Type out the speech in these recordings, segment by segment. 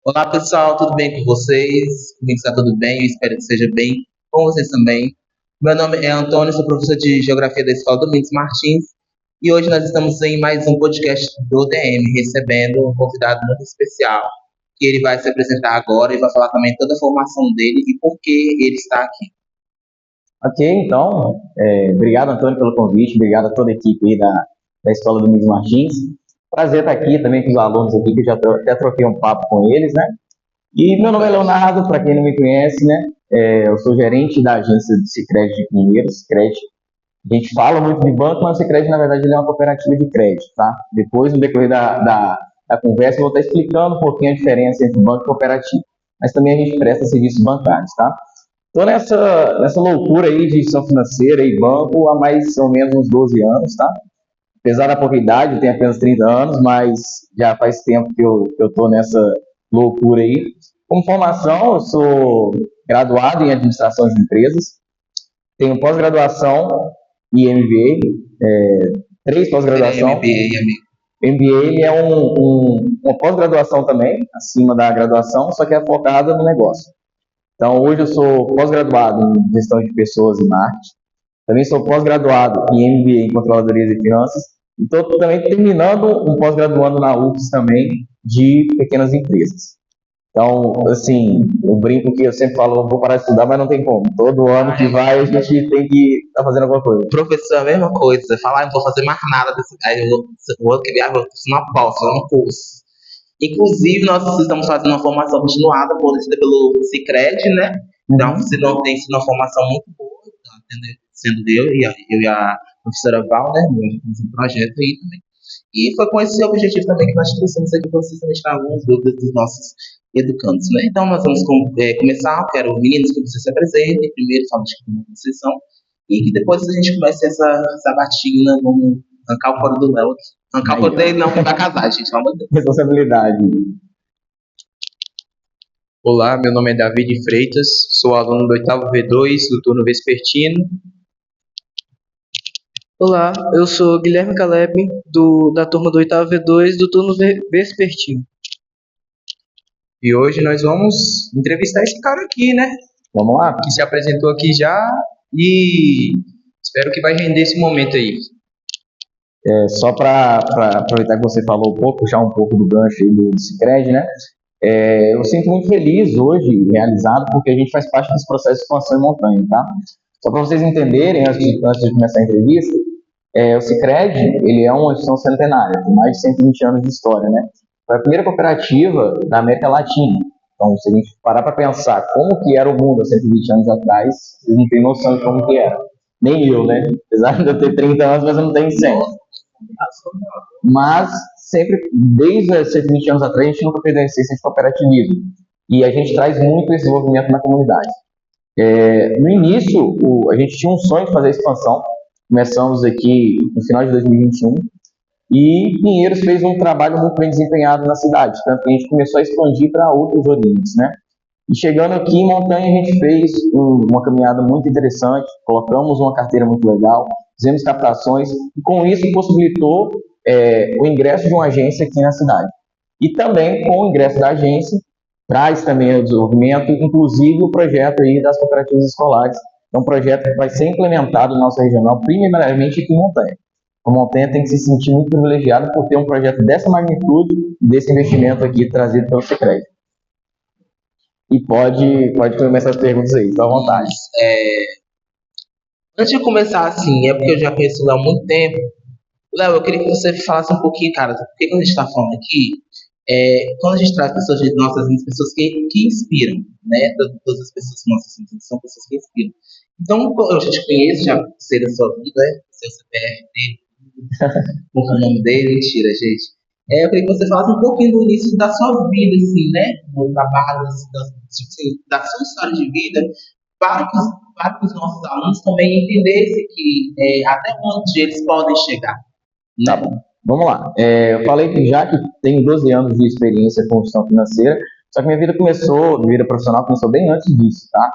Olá pessoal, tudo bem com vocês? Comigo está tudo bem, eu espero que seja bem com vocês também. Meu nome é Antônio, sou professor de Geografia da Escola Domingos Martins e hoje nós estamos em mais um podcast do DM, recebendo um convidado muito especial, que ele vai se apresentar agora e vai falar também toda a formação dele e por que ele está aqui. Ok, então, obrigado, Antônio, pelo convite, obrigado a toda a equipe aí da Escola Domingos Martins. Prazer estar aqui também com os alunos aqui, que eu já até troquei um papo com eles, né? E meu nome é Leonardo, para quem não me conhece, né? Eu sou gerente da agência do Sicredi de Pinheiros, Sicredi. A gente fala muito de banco, mas o Sicredi, na verdade, ele é uma cooperativa de crédito, tá? Depois, no decorrer da conversa, eu vou estar explicando um pouquinho a diferença entre banco e cooperativa. Mas também a gente presta serviços bancários, tá? Estou nessa loucura aí de instituição financeira e banco há mais ou menos uns 12 anos, tá? Apesar da pouca idade, eu tenho apenas 30 anos, mas já faz tempo que eu estou nessa loucura aí. Como formação, eu sou graduado em administração de empresas, tenho pós-graduação e MBA, 3 pós-graduação. MBA, amigo. MBA é uma pós-graduação também, acima da graduação, só que é focada no negócio. Então, hoje eu sou pós-graduado em gestão de pessoas e marketing. Também sou pós-graduado em MBA em controladoria de finanças. Então, estou também terminando um pós-graduando na UFS também de pequenas empresas. Então, assim, eu brinco que eu sempre falo, vou parar de estudar, mas não tem como. Todo ano que vai, a gente tem que estar fazendo alguma coisa. Professor, a mesma coisa, você fala, não vou fazer mais nada desse. Aí eu vou criar uma pós, um curso. Inclusive, nós estamos fazendo uma formação continuada pelo Sicredi, né? Então, se não tem sido uma formação muito boa, tá sendo eu e a professora Val, né? Nós temos um projeto aí também. E foi com esse objetivo também que nós trouxemos aqui para vocês também tirar algumas dúvidas dos nossos educandos, né? Então, nós vamos começar. Eu quero, meninos, que vocês se apresentem. Primeiro, falem de como vocês são. E que depois a gente comece essa sabatina. Vamos arrancar o couro do Léo aqui. Arrancar o couro dele, não, que vai casar, gente. Pelo amor de Deus. Responsabilidade. Olá, meu nome é David Freitas, sou aluno do 8º V2 do turno vespertino. Olá, eu sou Guilherme Caleb, da turma do 8º V2 do turno vespertino. E hoje nós vamos entrevistar esse cara aqui, né? Vamos lá? Que se apresentou aqui já e espero que vai render esse momento aí. Só para aproveitar que você falou um pouco, puxar um pouco do gancho aí do Sicredi, né? Eu sinto muito feliz hoje, realizado, porque a gente faz parte desse processo de expansão em montanha, tá? Só para vocês entenderem, antes de começar a entrevista, o Sicredi, ele é uma instituição centenária, tem mais de 120 anos de história, né? Foi a primeira cooperativa da América Latina. Então, se a gente parar para pensar como que era o mundo há 120 anos atrás, vocês não têm noção de como que era. Nem eu, né? Apesar de eu ter 30 anos, mas eu não tenho 100. Mas, sempre, desde 120 anos atrás, a gente nunca fez a essência de cooperativismo. E a gente traz muito esse movimento na comunidade. No início, a gente tinha um sonho de fazer a expansão. Começamos aqui no final de 2021. E Pinheiros fez um trabalho muito bem desempenhado na cidade. Tanto que a gente começou a expandir para outros orientes, né? E chegando aqui em Montanha, a gente fez uma caminhada muito interessante, colocamos uma carteira muito legal, fizemos captações, e com isso possibilitou o ingresso de uma agência aqui na cidade. E também, com o ingresso da agência, traz também o desenvolvimento, inclusive o projeto aí das cooperativas escolares. É um projeto que vai ser implementado na nossa regional, primeiramente aqui em Montanha. A Montanha tem que se sentir muito privilegiada por ter um projeto dessa magnitude, desse investimento aqui trazido pelo Sicredi. E pode começar as perguntas aí, fica à vontade. Antes de começar assim, é porque eu já conheço o Léo há muito tempo. Léo, eu queria que você falasse um pouquinho, cara, porque quando a gente está falando aqui, quando a gente traz pessoas de nossas vidas, pessoas que inspiram, né? Todas as pessoas que nossas vidas são pessoas que inspiram. Então, eu já te conheço, já sei da sua vida, seu CPF dele, qual é o nome dele, mentira, gente. Eu queria que você falasse um pouquinho do início da sua vida, assim, né? Do trabalho, da sua história de vida, para que os nossos alunos também entendessem que até onde eles podem chegar. Né? Tá bom, vamos lá. Eu falei que já que tenho 12 anos de experiência com gestão financeira, só que minha vida profissional começou bem antes disso, tá?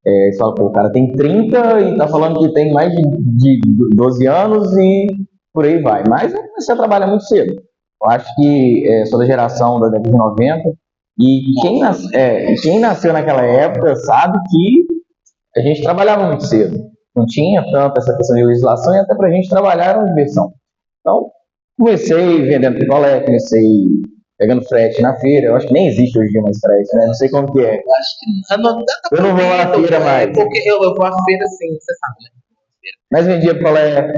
Você fala, pô, o cara tem 30 e tá falando que tem mais de 12 anos e por aí vai. Mas eu comecei a trabalhar muito cedo. Eu acho que sou da geração da década de 90, E quem nasceu naquela época sabe que a gente trabalhava muito cedo. Não tinha tanto essa questão de legislação e até para a gente trabalhar era uma diversão. Então, comecei vendendo picolé, comecei pegando frete na feira. Eu acho que nem existe hoje em dia mais frete, né? Não sei como que é. Eu acho que não dá Eu não vou à feira mais. porque eu vou à feira sim, você sabe, né? Mas vendia picolé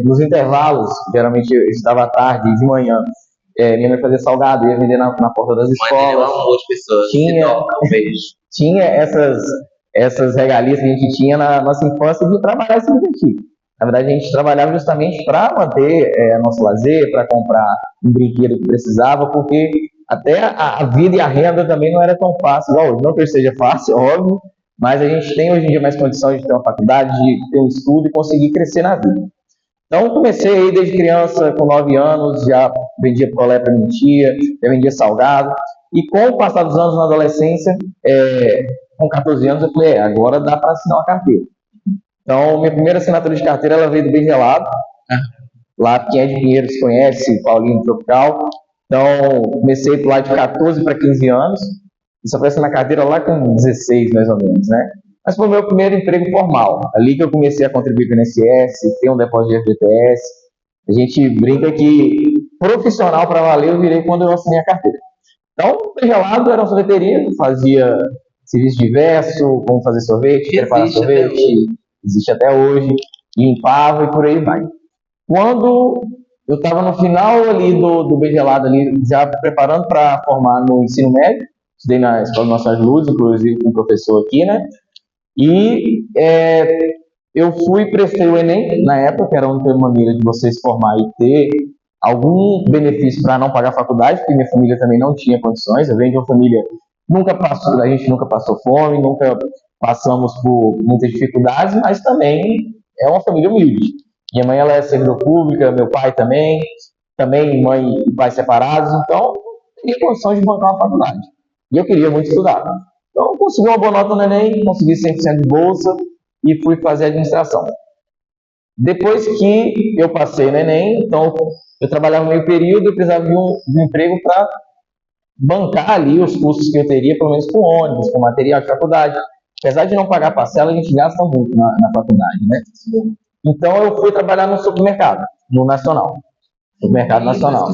nos intervalos. Geralmente eu estudava à tarde e de manhã. Minha mãe fazia salgado, ia vender na porta das Mas ele é escolas. um amor de pessoas. Tinha essas regalias que a gente tinha na nossa infância de trabalhar e se divertir. Na verdade, a gente trabalhava justamente para manter nosso lazer, para comprar um brinquedo que precisava, porque até a vida e a renda também não era tão fácil igual hoje. Não que seja fácil, óbvio, mas a gente tem hoje em dia mais condições de ter uma faculdade, de ter um estudo e conseguir crescer na vida. Então, comecei aí desde criança, com 9 anos, já vendia picolé para minha tia, já vendia salgado. E com o passar dos anos na adolescência, com 14 anos, eu falei, agora dá para assinar uma carteira. Então, minha primeira assinatura de carteira ela veio do Bem Gelado. Lá, quem é de Pinheiros conhece, Paulinho Tropical. Então, comecei por lá de 14 para 15 anos. E só fui assinar carteira lá com 16, mais ou menos, né? Mas foi o meu primeiro emprego formal. Ali que eu comecei a contribuir com o INSS, ter um depósito de FGTS. A gente brinca que profissional para valer eu virei quando eu assinei a carteira. Então, o Bem Gelado era uma sorveteria, fazia serviço diverso, como fazer sorvete, preparar sorvete, existe até hoje, limpava e por aí vai. Quando eu estava no final ali do Bem Gelado, ali, já preparando para formar no ensino médio, estudei na Escola Nacional de Luz, inclusive com um professor aqui, né? E eu prestei o Enem, na época, que era a única maneira de você se formar e ter algum benefício para não pagar a faculdade, porque minha família também não tinha condições. Eu venho de uma família a gente nunca passou fome, nunca passamos por muitas dificuldades, mas também é uma família humilde. Minha mãe ela é servidora pública, meu pai também mãe e pai separados, então tinha condições de bancar uma faculdade. E eu queria muito estudar. Então, consegui uma boa nota no Enem, consegui 100% de bolsa e fui fazer administração. Depois que eu passei no Enem, então eu trabalhava meio período, eu precisava de um emprego para bancar ali os custos que eu teria, pelo menos com ônibus, com material de faculdade. Apesar de não pagar parcela, a gente gasta muito na faculdade, né? Então eu fui trabalhar no supermercado, no Nacional. Supermercado Nacional.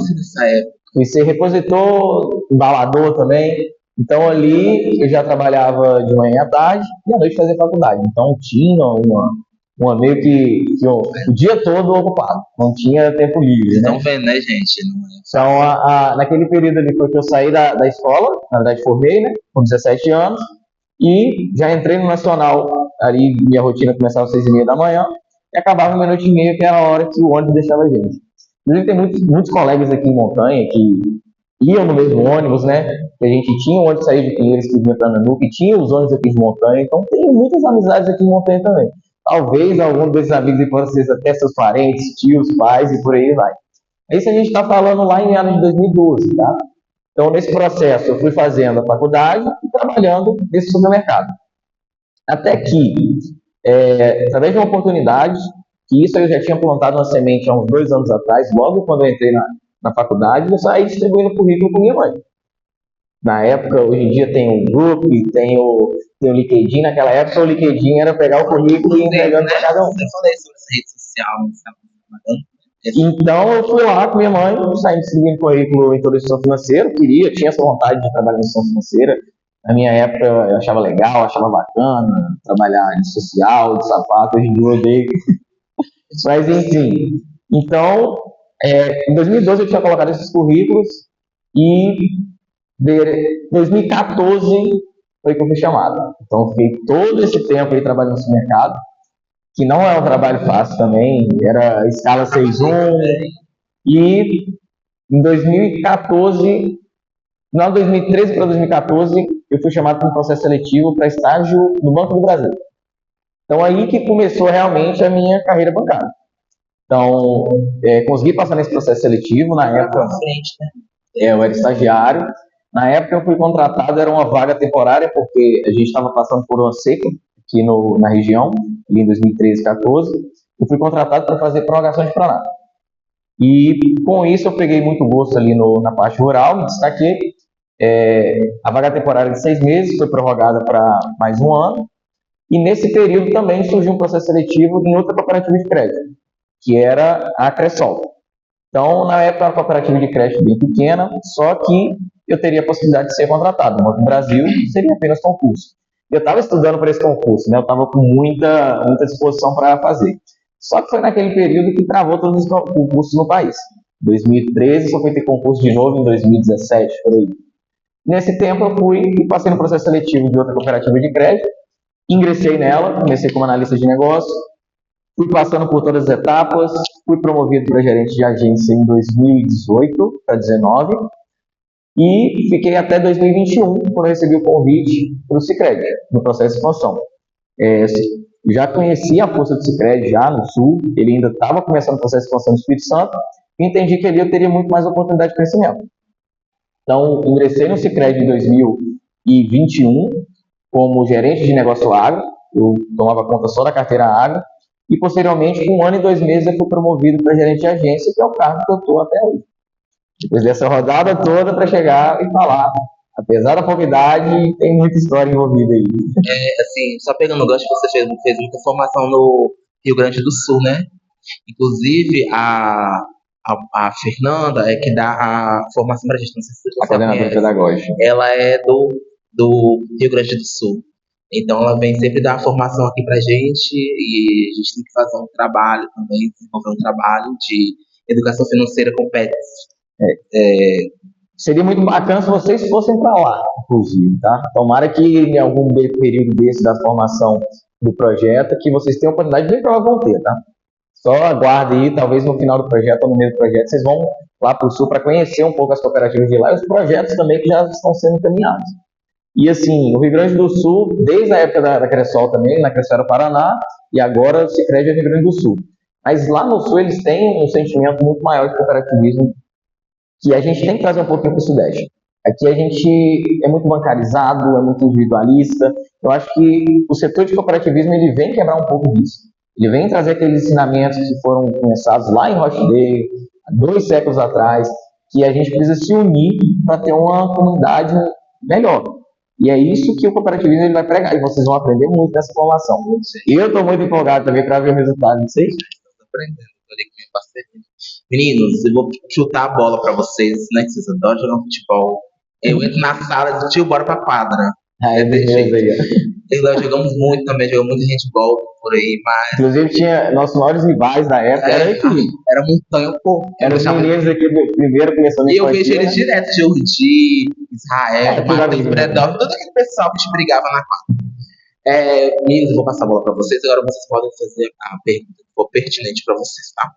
Fui ser repositor, embalador também. Então ali eu já trabalhava de manhã à tarde e à noite fazia faculdade. Então tinha uma meio que o dia todo ocupado, não tinha tempo livre. Estão vendo, né, gente? Então naquele período ali foi que eu saí da escola, na verdade formei, né, com 17 anos, e já entrei no Nacional, ali minha rotina começava às 6h30 da manhã e acabava meia-noite e meia, que era a hora que o ônibus deixava a gente. Inclusive tem muitos colegas aqui em Montanha que iam no mesmo ônibus, né? Que a gente tinha um ônibus sair de Pinheiros que vinha para Nanuque, e tinha os ônibus aqui de Montanha, então tem muitas amizades aqui em Montanha também. Talvez algum desses amigos de vocês até seus parentes, tios, pais e por aí vai. Isso a gente está falando lá em meados de 2012, tá? Então nesse processo eu fui fazendo a faculdade e trabalhando nesse supermercado. Até que, através de uma oportunidade, que isso eu já tinha plantado uma semente há uns 2 anos atrás, logo quando eu entrei na faculdade, eu saí distribuindo currículo com minha mãe. Na época, hoje em dia tem o Grupo, tem o LinkedIn. Naquela época, o LinkedIn era pegar o currículo e entregando para cada um. Você falei sobre essa rede social, então, eu fui lá com minha mãe, saí distribuindo currículo em toda a instituição financeira. Tinha essa vontade de trabalhar na instituição financeira. Na minha época, eu achava legal, achava bacana trabalhar de social, de sapato. Hoje em dia, eu odeio. Mas, enfim. Então, em 2012, eu tinha colocado esses currículos e em 2014 foi que eu fui chamado. Então, eu fiquei todo esse tempo aí trabalhando no supermercado, que não é um trabalho fácil também, era escala 6-1, e em 2014, não, 2013 para 2014, eu fui chamado para um processo seletivo para estágio no Banco do Brasil. Então, aí que começou realmente a minha carreira bancária. Então, consegui passar nesse processo seletivo, na época, eu era estagiário. Na época eu fui contratado, era uma vaga temporária, porque a gente estava passando por uma seca aqui na região, ali em 2013, 2014. Eu fui contratado para fazer prorrogação de Pronaf. E com isso eu peguei muito gosto ali na parte rural, me destaquei. A vaga temporária de 6 meses foi prorrogada para mais um ano, e nesse período também surgiu um processo seletivo em outra cooperativa de crédito, que era a Cressol. Então, na época, era uma cooperativa de crédito bem pequena, só que eu teria a possibilidade de ser contratado. No Brasil, seria apenas concurso. Eu estava estudando para esse concurso, né? Eu estava com muita disposição para fazer. Só que foi naquele período que travou todos os concursos no país. Em 2013, só foi ter concurso de novo em 2017, por aí. Nesse tempo, eu fui e passei no processo seletivo de outra cooperativa de crédito, ingressei nela, comecei como analista de negócio, fui passando por todas as etapas, fui promovido para gerente de agência em 2018 para 2019 e fiquei até 2021, quando eu recebi o convite para o Sicredi, no processo de expansão. Já conhecia a força do Sicredi já no Sul, ele ainda estava começando o processo de expansão do Espírito Santo, e entendi que ali eu teria muito mais oportunidade de crescimento. Então, ingressei no Sicredi em 2021 como gerente de negócio agro, eu tomava conta só da carteira agro, e posteriormente, com 1 ano e 2 meses, eu fui promovido para gerente de agência, que é o cargo que eu estou até hoje. Depois dessa rodada toda para chegar e falar, apesar da pouca idade, tem muita história envolvida aí. Assim, só pegando o gancho, você fez muita formação no Rio Grande do Sul, né? Inclusive, a Fernanda é que dá a formação pra gente, não sei se você A coordenadora conhece. pedagógica. Ela é do Rio Grande do Sul. Então, ela vem sempre dar a formação aqui pra gente e a gente tem que fazer um trabalho também, desenvolver um trabalho de educação financeira com pets. Seria muito bacana se vocês fossem para lá, inclusive, tá? Tomara que em algum período desse da formação do projeto, que vocês tenham a oportunidade, bem provável vão ter, tá? Só aguarde aí, talvez no final do projeto ou no meio do projeto, vocês vão lá para o Sul para conhecer um pouco as cooperativas de lá e os projetos também que já estão sendo encaminhados. E assim, o Rio Grande do Sul, desde a época da Cressol também, na Cressol era o Paraná, e agora o Sicredi é o Rio Grande do Sul. Mas lá no Sul eles têm um sentimento muito maior de cooperativismo, que a gente tem que trazer um pouquinho para o Sudeste. Aqui a gente é muito bancarizado, é muito individualista. Eu acho que o setor de cooperativismo ele vem quebrar um pouco disso. Ele vem trazer aqueles ensinamentos que foram começados lá em Rochdale, há 2 séculos atrás, que a gente precisa se unir para ter uma comunidade melhor. E é isso que o cooperativismo ele vai pregar, e vocês vão aprender muito nessa formação. Eu estou muito empolgado também para ver o resultado de vocês. Estou aprendendo, estou ali com minha parceria. Meninos, eu vou chutar a bola para vocês, né? Que vocês adoram jogar futebol. Eu entro na sala e digo, tio, bora pra quadra. Beleza aí. Nós jogamos muito também, jogamos muito handball por aí, mas. Inclusive, tinha nossos maiores rivais da época, era Montanha, pô. Eram os meninos aqui do primeiro começou E eu vejo eles direto, Jordi, Israel, Matheus Bredão, todo aquele pessoal que te brigava na quadra. Meninos, eu vou passar a bola pra vocês, agora vocês podem fazer a pergunta que for pertinente pra vocês, tá?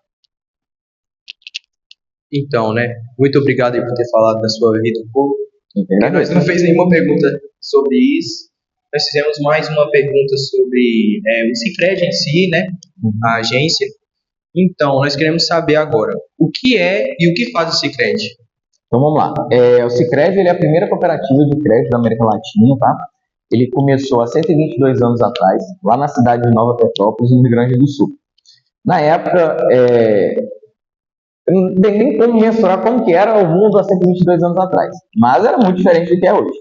Então, né? Muito obrigado aí por ter falado da sua vida um pouco. Nós não fez nenhuma pergunta sobre isso. Nós fizemos mais uma pergunta sobre o Sicredi em si, né? A agência. Então, nós queremos saber agora o que é e o que faz o Sicredi. Então, vamos lá. O Sicredi ele é a primeira cooperativa de crédito da América Latina, tá? Ele começou há 122 anos atrás, lá na cidade de Nova Petrópolis, no Rio Grande do Sul. Na época, não tem nem como mensurar como que era o mundo há 122 anos atrás, mas era muito diferente do que é hoje.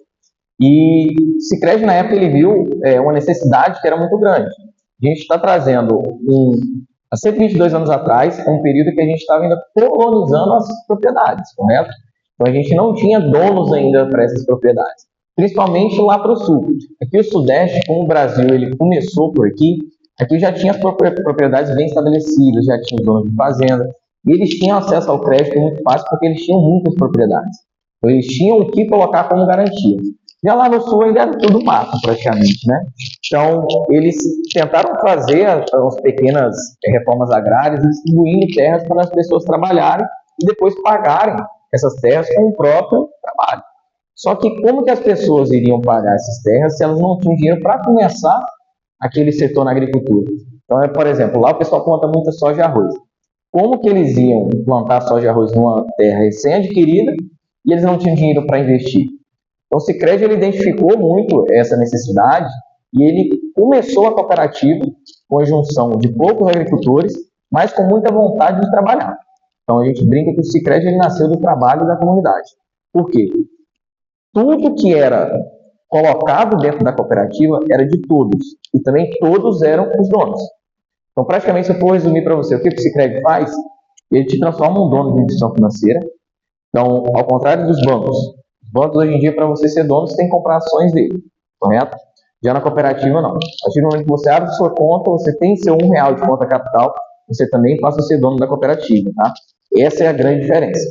E o Sicredi, na época, ele viu uma necessidade que era muito grande. A gente está trazendo, há 122 anos atrás, um período que a gente estava ainda colonizando as propriedades, correto? Então, a gente não tinha donos ainda para essas propriedades, principalmente lá para o sul. Aqui o Sudeste, como o Brasil ele começou por aqui já tinha as propriedades bem estabelecidas, já tinha os donos de fazenda, e eles tinham acesso ao crédito muito fácil porque eles tinham muitas propriedades. Então, eles tinham o que colocar como garantia. Já lá no sul ainda era tudo mato, praticamente, né? Então, eles tentaram fazer as pequenas reformas agrárias, distribuindo terras para as pessoas trabalharem e depois pagarem essas terras com o próprio trabalho. Só que como que as pessoas iriam pagar essas terras se elas não tinham dinheiro para começar aquele setor na agricultura? Então, por exemplo, lá o pessoal planta muita soja e arroz. Como que eles iam plantar soja e arroz numa terra recém-adquirida e eles não tinham dinheiro para investir? Então, o Sicredi ele identificou muito essa necessidade e ele começou a cooperativa com a junção de poucos agricultores, mas com muita vontade de trabalhar. Então, a gente brinca que o Sicredi ele nasceu do trabalho da comunidade. Por quê? tudo que era colocado dentro da cooperativa era de todos, e também todos eram os donos. Então, praticamente, se eu for resumir para você o que o Sicredi faz, ele te transforma um dono de instituição financeira. Então, ao contrário dos bancos, os bancos hoje em dia, para você ser dono, você tem que comprar ações dele, correto? Já na cooperativa, não. A partir do momento que você abre sua conta, você tem seu R$ 1 de conta capital, você também passa a ser dono da cooperativa, tá? Essa é a grande diferença.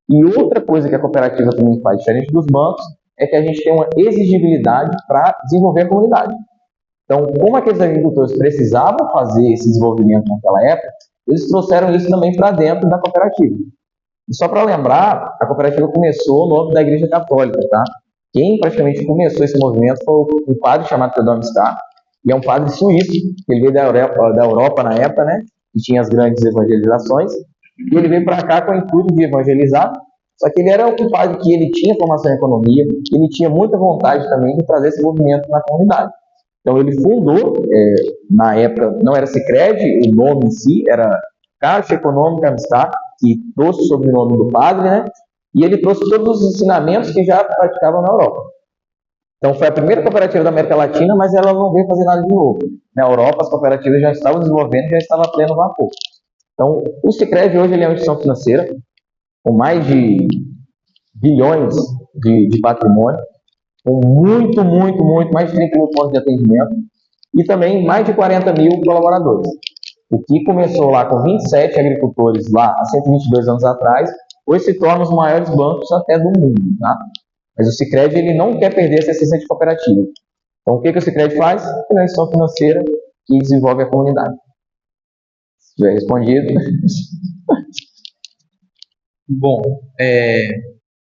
E outra coisa que a cooperativa também faz, diferente dos bancos, é que a gente tem uma exigibilidade para desenvolver a comunidade. Então, como aqueles agricultores precisavam fazer esse desenvolvimento naquela época, eles trouxeram isso também para dentro da cooperativa. E só para lembrar, a cooperativa começou no âmbito da Igreja Católica, tá? Quem praticamente começou esse movimento foi um padre chamado Theodor Mistar, e é um padre suíço, ele veio da Europa na época, né? E tinha as grandes evangelizações, e ele veio para cá com o intuito de evangelizar, só que ele era um padre que ele tinha formação em economia, ele tinha muita vontade também de trazer esse movimento na comunidade. Então ele fundou, na época não era Sicredi, o nome em si era Caixa Econômica Mistar, que trouxe o sobrenome do padre, né? E ele trouxe todos os ensinamentos que já praticavam na Europa. Então foi a primeira cooperativa da América Latina, mas ela não veio fazer nada de novo. Na Europa as cooperativas já estavam desenvolvendo, já estava a pleno vapor. Então o Sicredi hoje ele é uma instituição financeira com mais de bilhões de patrimônio, com muito, mais de 30 mil pontos de atendimento e também mais de 40 mil colaboradores. O que começou lá com 27 agricultores lá há 122 anos atrás, hoje se torna os maiores bancos até do mundo, tá? Mas o Sicredi ele não quer perder essa essência de cooperativa. Então o que o Sicredi faz? É uma instituição financeira que desenvolve a comunidade. Se tiver respondido. Bom,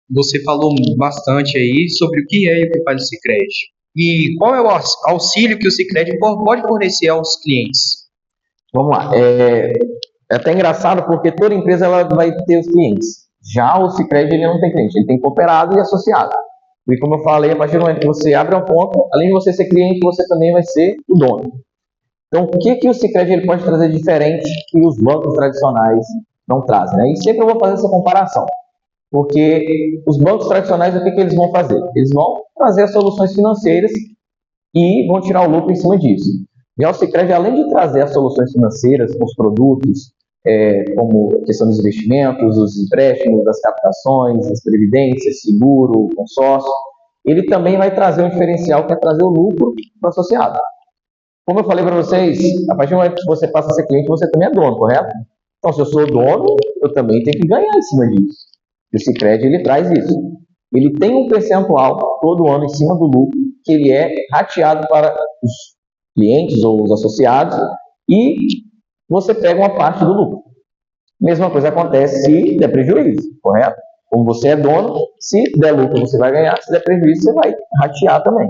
você falou bastante aí sobre o que é e o que faz o Sicredi. E qual é o auxílio que o Sicredi pode fornecer aos clientes? Vamos lá. É até engraçado porque toda empresa ela vai ter os clientes. Já o Sicredi ele não tem cliente, ele tem cooperado e associado. E como eu falei, a partir do momento que você abre uma conta, além de você ser cliente, você também vai ser o dono. Então, o que o Sicredi ele pode trazer de diferente que os bancos tradicionais não trazem, né? E sempre eu vou fazer essa comparação. Porque os bancos tradicionais, o que eles vão fazer? Eles vão trazer as soluções financeiras e vão tirar o lucro em cima disso. Já o Sicredi, além de trazer as soluções financeiras, os produtos, como a questão dos investimentos, os empréstimos, das captações, as previdências, seguro, consórcio, ele também vai trazer um diferencial que é trazer o lucro para o associado. Como eu falei para vocês, a partir do momento que você passa a ser cliente, você também é dono, correto? Então, se eu sou dono, eu também tenho que ganhar em cima disso. E o Sicredi, ele traz isso. Ele tem um percentual todo ano em cima do lucro, que ele é rateado para os clientes ou os associados, e você pega uma parte do lucro. Mesma coisa acontece se der prejuízo, correto? Como você é dono, se der lucro você vai ganhar, se der prejuízo você vai ratear também.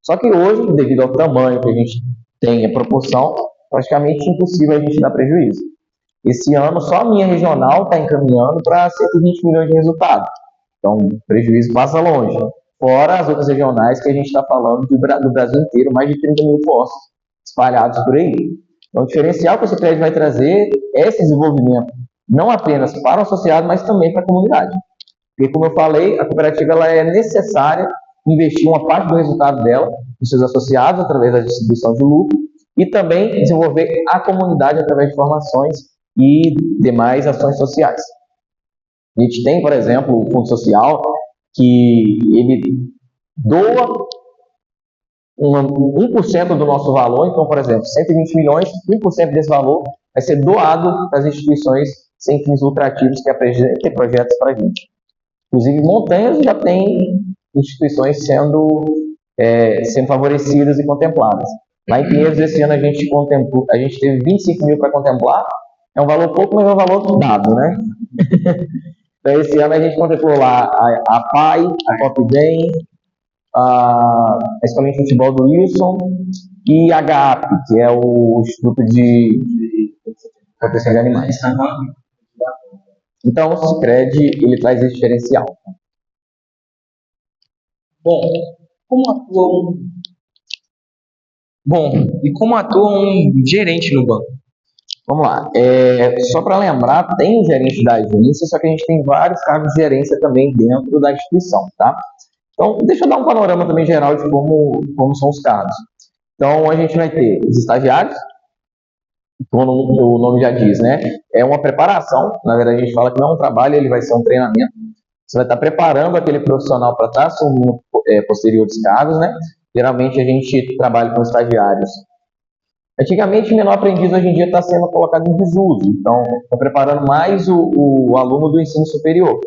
Só que hoje, devido ao tamanho que a gente tem, a proporção, praticamente impossível a gente dar prejuízo. Esse ano, só a minha regional está encaminhando para 120 milhões de resultado. Então, o prejuízo passa longe. Fora as outras regionais que a gente está falando do Brasil inteiro, mais de 30 mil postos espalhados por aí. Então, o diferencial que o Sicredi vai trazer é esse desenvolvimento, não apenas para o associado, mas também para a comunidade. Porque, como eu falei, a cooperativa ela é necessária investir uma parte do resultado dela nos seus associados, através da distribuição de lucro, e também desenvolver a comunidade através de formações e demais ações sociais. A gente tem, por exemplo, o Fundo Social, que ele doa 1% do nosso valor. Então, por exemplo, 120 milhões, 1% desse valor vai ser doado para as instituições sem fins lucrativos que apresentem projetos para a gente. Inclusive, Montanhas já tem instituições sendo favorecidas e contempladas. Lá em Pinheiros, esse ano, a gente teve 25 mil para contemplar. É um valor pouco, mas é um valor dado, né? Então, esse ano a gente contemplou lá a PAI, a Copidem, a Escolinha de Futebol do Wilson e a GAP, que é o Instituto de Proteção de Animais. Então, o Sicredi, ele traz esse diferencial. E como atua um gerente no banco? Vamos lá. Só para lembrar, tem o gerente da agência, só que a gente tem vários cargos de gerência também dentro da instituição, tá? Então, deixa eu dar um panorama também geral de como são os cargos. Então, a gente vai ter os estagiários, como o nome já diz, né? É uma preparação, na verdade a gente fala que não é um trabalho, ele vai ser um treinamento. Você vai estar preparando aquele profissional para estar assumindo posteriores cargos, né? Geralmente a gente trabalha com estagiários. Antigamente, menor aprendiz hoje em dia está sendo colocado em desuso, então está preparando mais o aluno do ensino superior.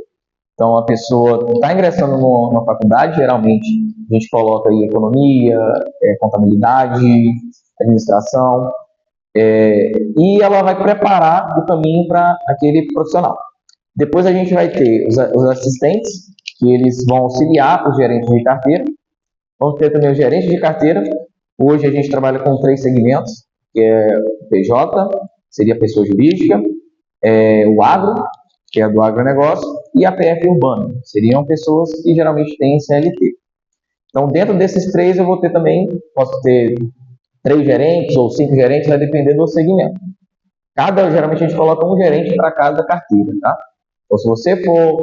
Então a pessoa está ingressando numa faculdade, geralmente a gente coloca aí economia, contabilidade, administração, e ela vai preparar o caminho para aquele profissional. Depois a gente vai ter os assistentes, que eles vão auxiliar os gerentes de carteira. Vamos ter também os gerentes de carteira. Hoje a gente trabalha com 3 segmentos, que é o PJ, seria a pessoa jurídica, o agro, que é do agronegócio, e a PF urbana, seriam pessoas que geralmente têm CLT. Então, dentro desses 3, eu vou ter também, posso ter 3 gerentes ou 5 gerentes, vai depender do segmento. Geralmente a gente coloca um gerente para cada carteira, tá? Então, se você for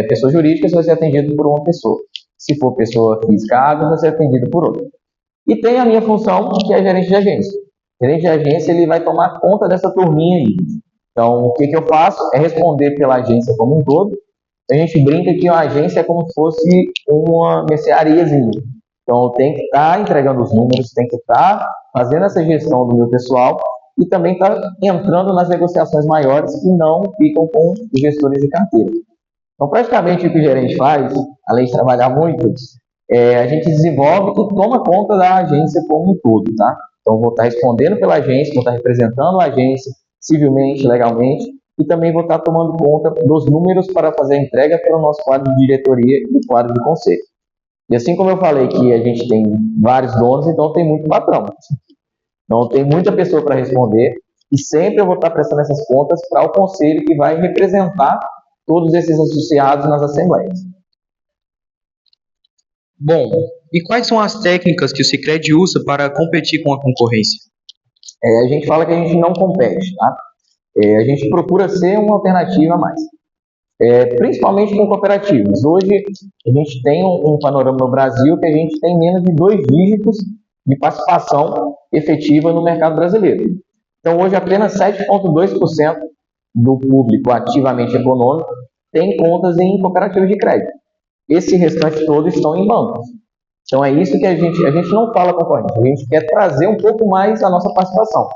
pessoa jurídica, você vai ser atendido por uma pessoa. Se for pessoa física, agro, vai ser atendido por outra. E tem a minha função, que é gerente de agência. Gerente de agência, ele vai tomar conta dessa turminha aí. Então, o que eu faço é responder pela agência como um todo. A gente brinca que uma agência é como se fosse uma merceariazinha. Então, eu tenho que estar entregando os números, tenho que estar fazendo essa gestão do meu pessoal e também estar entrando nas negociações maiores que não ficam com os gestores de carteira. Então, praticamente o que o gerente faz, além de trabalhar muito, a gente desenvolve e toma conta da agência como um todo, tá? Então, vou estar respondendo pela agência, vou estar representando a agência civilmente, legalmente, e também vou estar tomando conta dos números para fazer a entrega para o nosso quadro de diretoria e o quadro de conselho. E assim como eu falei que a gente tem vários donos, então tem muito patrão. Então, tem muita pessoa para responder, e sempre eu vou estar prestando essas contas para o conselho que vai representar todos esses associados nas assembleias. Bom, e quais são as técnicas que o Sicredi usa para competir com a concorrência? A gente fala que a gente não compete, tá? A gente procura ser uma alternativa a mais. Principalmente com cooperativas. Hoje, a gente tem um panorama no Brasil que a gente tem menos de 2 dígitos de participação efetiva no mercado brasileiro. Então, hoje, apenas 7,2% do público ativamente econômico tem contas em cooperativas de crédito. Esse restante todo estão em bancos. Então, é isso que a gente não fala concorrente, a gente quer trazer um pouco mais a nossa participação.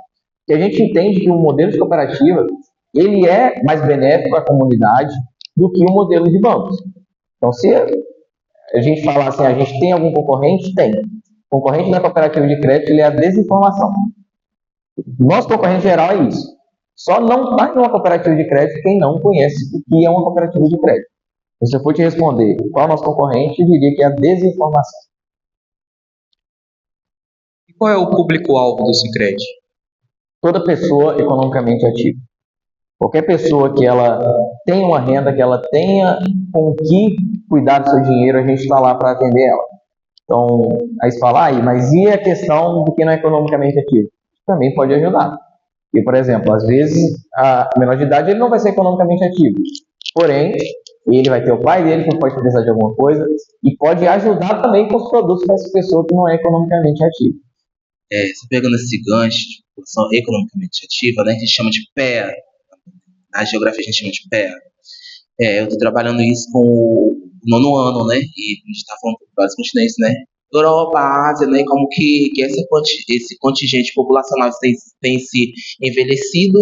Porque a gente entende que o modelo de cooperativa ele é mais benéfico à comunidade do que o modelo de bancos. Então, se a gente falar assim, a gente tem algum concorrente? Tem. O concorrente da cooperativa de crédito ele é a desinformação. Nosso concorrente geral é isso. Só não está em uma cooperativa de crédito quem não conhece o que é uma cooperativa de crédito. Se eu for te responder qual é o nosso concorrente, eu diria que é a desinformação. E qual é o público-alvo do Sicredi? Toda pessoa economicamente ativa. Qualquer pessoa que ela tenha uma renda, que ela tenha com que cuidar do seu dinheiro, a gente está lá para atender ela. Então, aí você fala, mas e a questão do que não é economicamente ativo? Também pode ajudar. E, por exemplo, às vezes, a menor de idade ele não vai ser economicamente ativo. Porém, ele vai ter o pai dele que pode precisar de alguma coisa e pode ajudar também com os produtos dessa pessoa que não é economicamente ativa. Você pegando esse gancho de população economicamente ativa, né, que a gente chama de PEA, na geografia a gente chama de PEA. Eu estou trabalhando isso com o 9º ano, né, e a gente está falando com vários continentes, né, Europa, Ásia, né, como que esse contingente populacional tem se envelhecido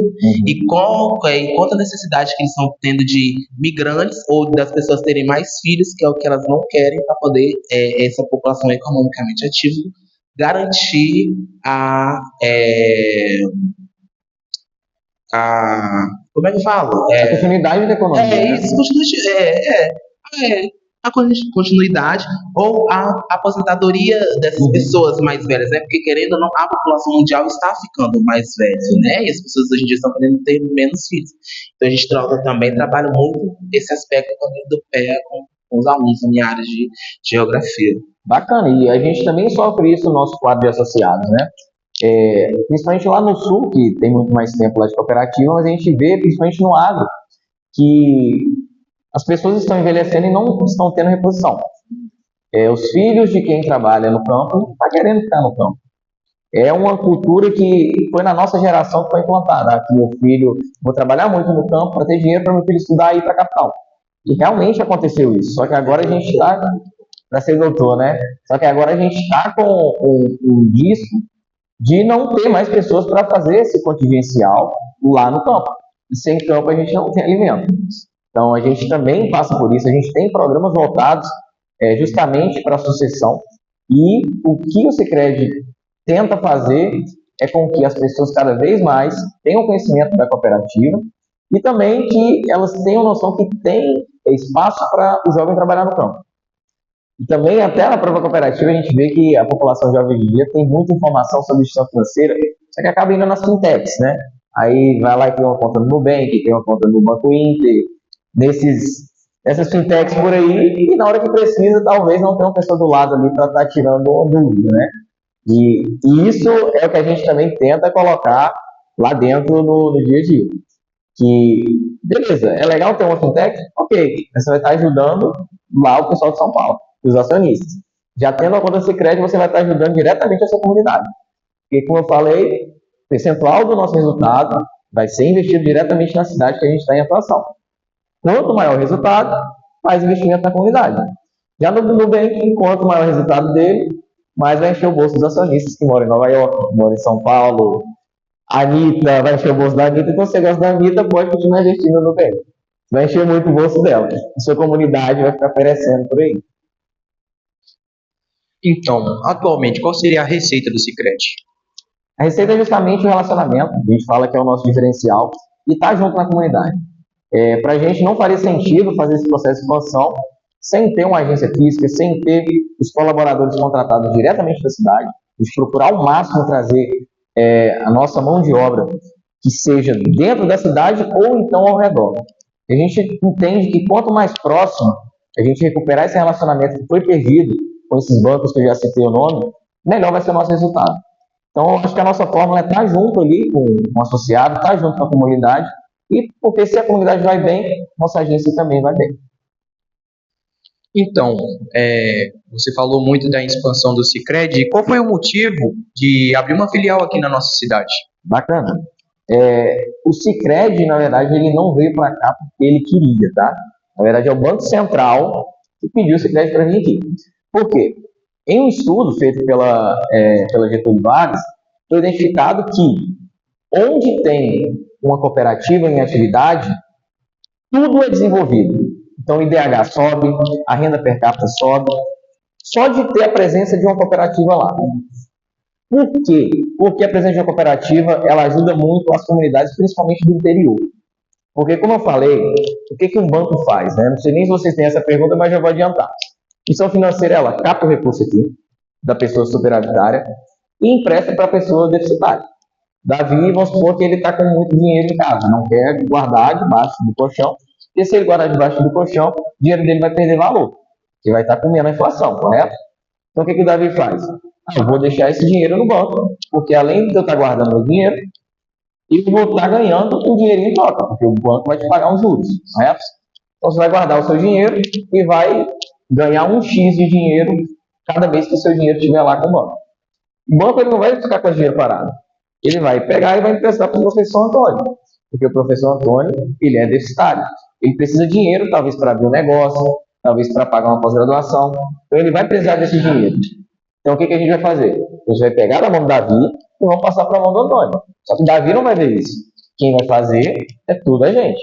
e quanta necessidade que eles estão tendo de migrantes ou das pessoas terem mais filhos, que é o que elas não querem para poder essa população economicamente ativa garantir como é que eu falo? A continuidade da economia. A continuidade ou a aposentadoria dessas pessoas mais velhas, né? Porque querendo ou não, a população mundial está ficando mais velha, né? E as pessoas hoje em dia estão querendo ter menos filhos. Então a gente também trabalha muito esse aspecto também do PEA com os alunos na minha área de geografia. Bacana, e a gente também sofre isso no nosso quadro de associados, né? Principalmente lá no sul, que tem muito mais tempo lá de cooperativa, mas a gente vê, principalmente no agro, que as pessoas estão envelhecendo e não estão tendo reposição. Os filhos de quem trabalha no campo não estão querendo ficar no campo. É uma cultura que foi na nossa geração que foi implantada. Que meu filho, vou trabalhar muito no campo para ter dinheiro para meu filho estudar e ir para a capital. E realmente aconteceu isso. Só que agora a gente está para ser doutor, né? Só que agora a gente está com o risco de não ter mais pessoas para fazer esse contingencial lá no campo. E sem campo a gente não tem alimento. Então a gente também passa por isso. A gente tem programas voltados justamente para a sucessão. E o que o Sicredi tenta fazer é com que as pessoas cada vez mais tenham conhecimento da cooperativa e também que elas tenham noção que tem espaço para o jovem trabalhar no campo. E também, até na própria cooperativa, a gente vê que a população jovem hoje em dia tem muita informação sobre gestão financeira, só que acaba indo nas fintechs, né? Aí vai lá e tem uma conta no Nubank, tem uma conta no Banco Inter, nessas fintechs por aí, e na hora que precisa, talvez não tenha uma pessoa do lado ali para estar tirando uma dúvida, né? E isso é o que a gente também tenta colocar lá dentro no dia a dia. Que, beleza, é legal ter uma fintech? Ok, você vai estar ajudando lá o pessoal de São Paulo, os acionistas. Já tendo a conta Sicredi, você vai estar ajudando diretamente a sua comunidade. Porque, como eu falei, o percentual do nosso resultado vai ser investido diretamente na cidade que a gente está em atuação. Quanto maior o resultado, mais investimento na comunidade. Já no Nubank, quanto maior o resultado dele, mais vai encher o bolso dos acionistas que moram em Nova York, que moram em São Paulo. A Anitta vai encher o bolso da Anitta, então você gosta da Anitta, pode continuar investindo no Nubank. Vai encher muito o bolso dela. A sua comunidade vai ficar perecendo por aí. Então, atualmente, qual seria a receita do Sicredi? A receita é justamente o relacionamento. A gente fala que é o nosso diferencial e está junto na comunidade. Para a gente não faria sentido fazer esse processo de expansão sem ter uma agência física, sem ter os colaboradores contratados diretamente da cidade. A gente procurar ao máximo trazer a nossa mão de obra que seja dentro da cidade ou então ao redor. A gente entende que quanto mais próximo a gente recuperar esse relacionamento que foi perdido com esses bancos que eu já citei o nome, melhor vai ser o nosso resultado. Então, acho que a nossa fórmula é estar junto ali com o associado, estar junto com a comunidade, e porque se a comunidade vai bem, nossa agência também vai bem. Então, você falou muito da expansão do Sicredi. Qual foi o motivo de abrir uma filial aqui na nossa cidade? Bacana. O Sicredi, na verdade, ele não veio para cá porque ele queria, tá? Na verdade, é o Banco Central que pediu o Sicredi para vir aqui. Por quê? Em um estudo feito pela Getúlio Vargas, foi identificado que onde tem uma cooperativa em atividade, tudo é desenvolvido. Então, o IDH sobe, a renda per capita sobe, só de ter a presença de uma cooperativa lá. Por quê? Porque a presença de uma cooperativa, ela ajuda muito as comunidades, principalmente do interior. Porque, como eu falei, o que um banco faz? Né? Não sei nem se vocês têm essa pergunta, mas já vou adiantar. A instituição financeira, ela capta o recurso aqui, da pessoa superavitária, e empresta para a pessoa deficitária. Davi, vamos supor que ele está com muito dinheiro em casa, não quer guardar debaixo do colchão, porque se ele guardar debaixo do colchão, o dinheiro dele vai perder valor, que vai estar comendo a inflação, correto? Então, o que o Davi faz? Eu vou deixar esse dinheiro no banco, porque além de eu estar guardando o dinheiro, eu vou estar ganhando um dinheirinho em troca, porque o banco vai te pagar uns juros, correto? Então, você vai guardar o seu dinheiro e vai ganhar um X de dinheiro cada vez que o seu dinheiro estiver lá com o banco. O banco ele não vai ficar com o dinheiro parado. Ele vai pegar e vai emprestar para o professor Antônio, porque o professor Antônio ele é deficitário. Ele precisa de dinheiro, talvez para abrir um negócio, talvez para pagar uma pós-graduação. Então, ele vai precisar desse dinheiro. Então, o que a gente vai fazer? A gente vai pegar da mão do Davi e vamos passar para a mão do Antônio. Só que o Davi não vai ver isso. Quem vai fazer é tudo a gente.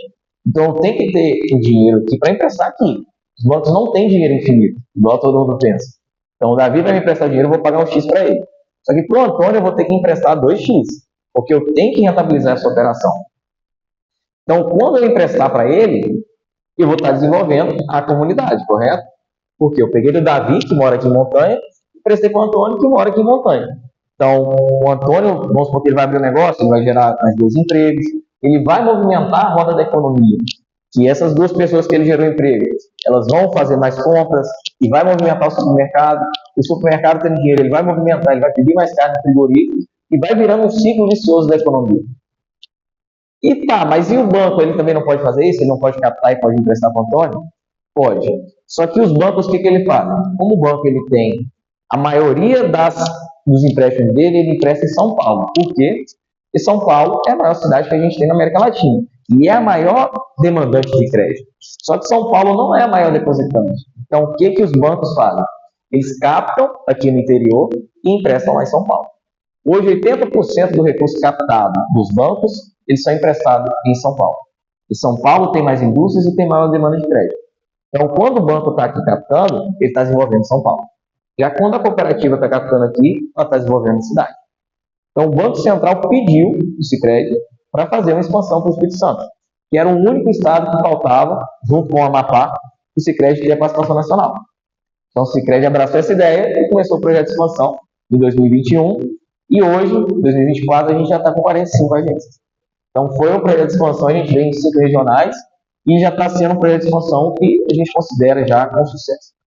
Então, tem que ter o dinheiro aqui para emprestar aqui. Os bancos não têm dinheiro infinito, igual todo mundo pensa. Então, o Davi vai me emprestar dinheiro, eu vou pagar um X para ele. Só que para o Antônio eu vou ter que emprestar 2x, porque eu tenho que rentabilizar essa operação. Então, quando eu emprestar para ele, eu vou estar desenvolvendo a comunidade, correto? Porque eu peguei do Davi, que mora aqui em Montanha, e emprestei para o Antônio, que mora aqui em Montanha. Então, o Antônio, vamos supor que ele vai abrir um negócio, ele vai gerar mais 2 empregos, ele vai movimentar a roda da economia. Que essas 2 pessoas que ele gerou emprego, elas vão fazer mais compras e vai movimentar o supermercado. O supermercado tendo dinheiro, ele vai movimentar, ele vai pedir mais carne no frigorífico e vai virando um ciclo vicioso da economia. E tá, mas e o banco? Ele também não pode fazer isso? Ele não pode captar e pode emprestar para o Antônio? Pode. Só que os bancos, o que ele faz? Como o banco ele tem a maioria dos empréstimos dele, ele empresta em São Paulo. Por quê? Porque São Paulo é a maior cidade que a gente tem na América Latina. E é a maior demandante de crédito. Só que São Paulo não é a maior depositante. Então, o que os bancos fazem? Eles captam aqui no interior e emprestam lá em São Paulo. Hoje, 80% do recurso captado dos bancos, eles são emprestados em São Paulo. E São Paulo tem mais indústrias e tem maior demanda de crédito. Então, quando o banco está aqui captando, ele está desenvolvendo São Paulo. Já quando a cooperativa está captando aqui, ela está desenvolvendo a cidade. Então, o Banco Central pediu o Sicredi para fazer uma expansão para o Espírito Santo, que era o único estado que faltava, junto com o Amapá, que o Sicredi queria para a expansão nacional. Então, o Sicredi abraçou essa ideia e começou o projeto de expansão em 2021, e hoje, em 2024, a gente já está com 45 agências. Então, foi um projeto de expansão, a gente veio em 5 regionais, e já está sendo um projeto de expansão que a gente considera já com sucesso.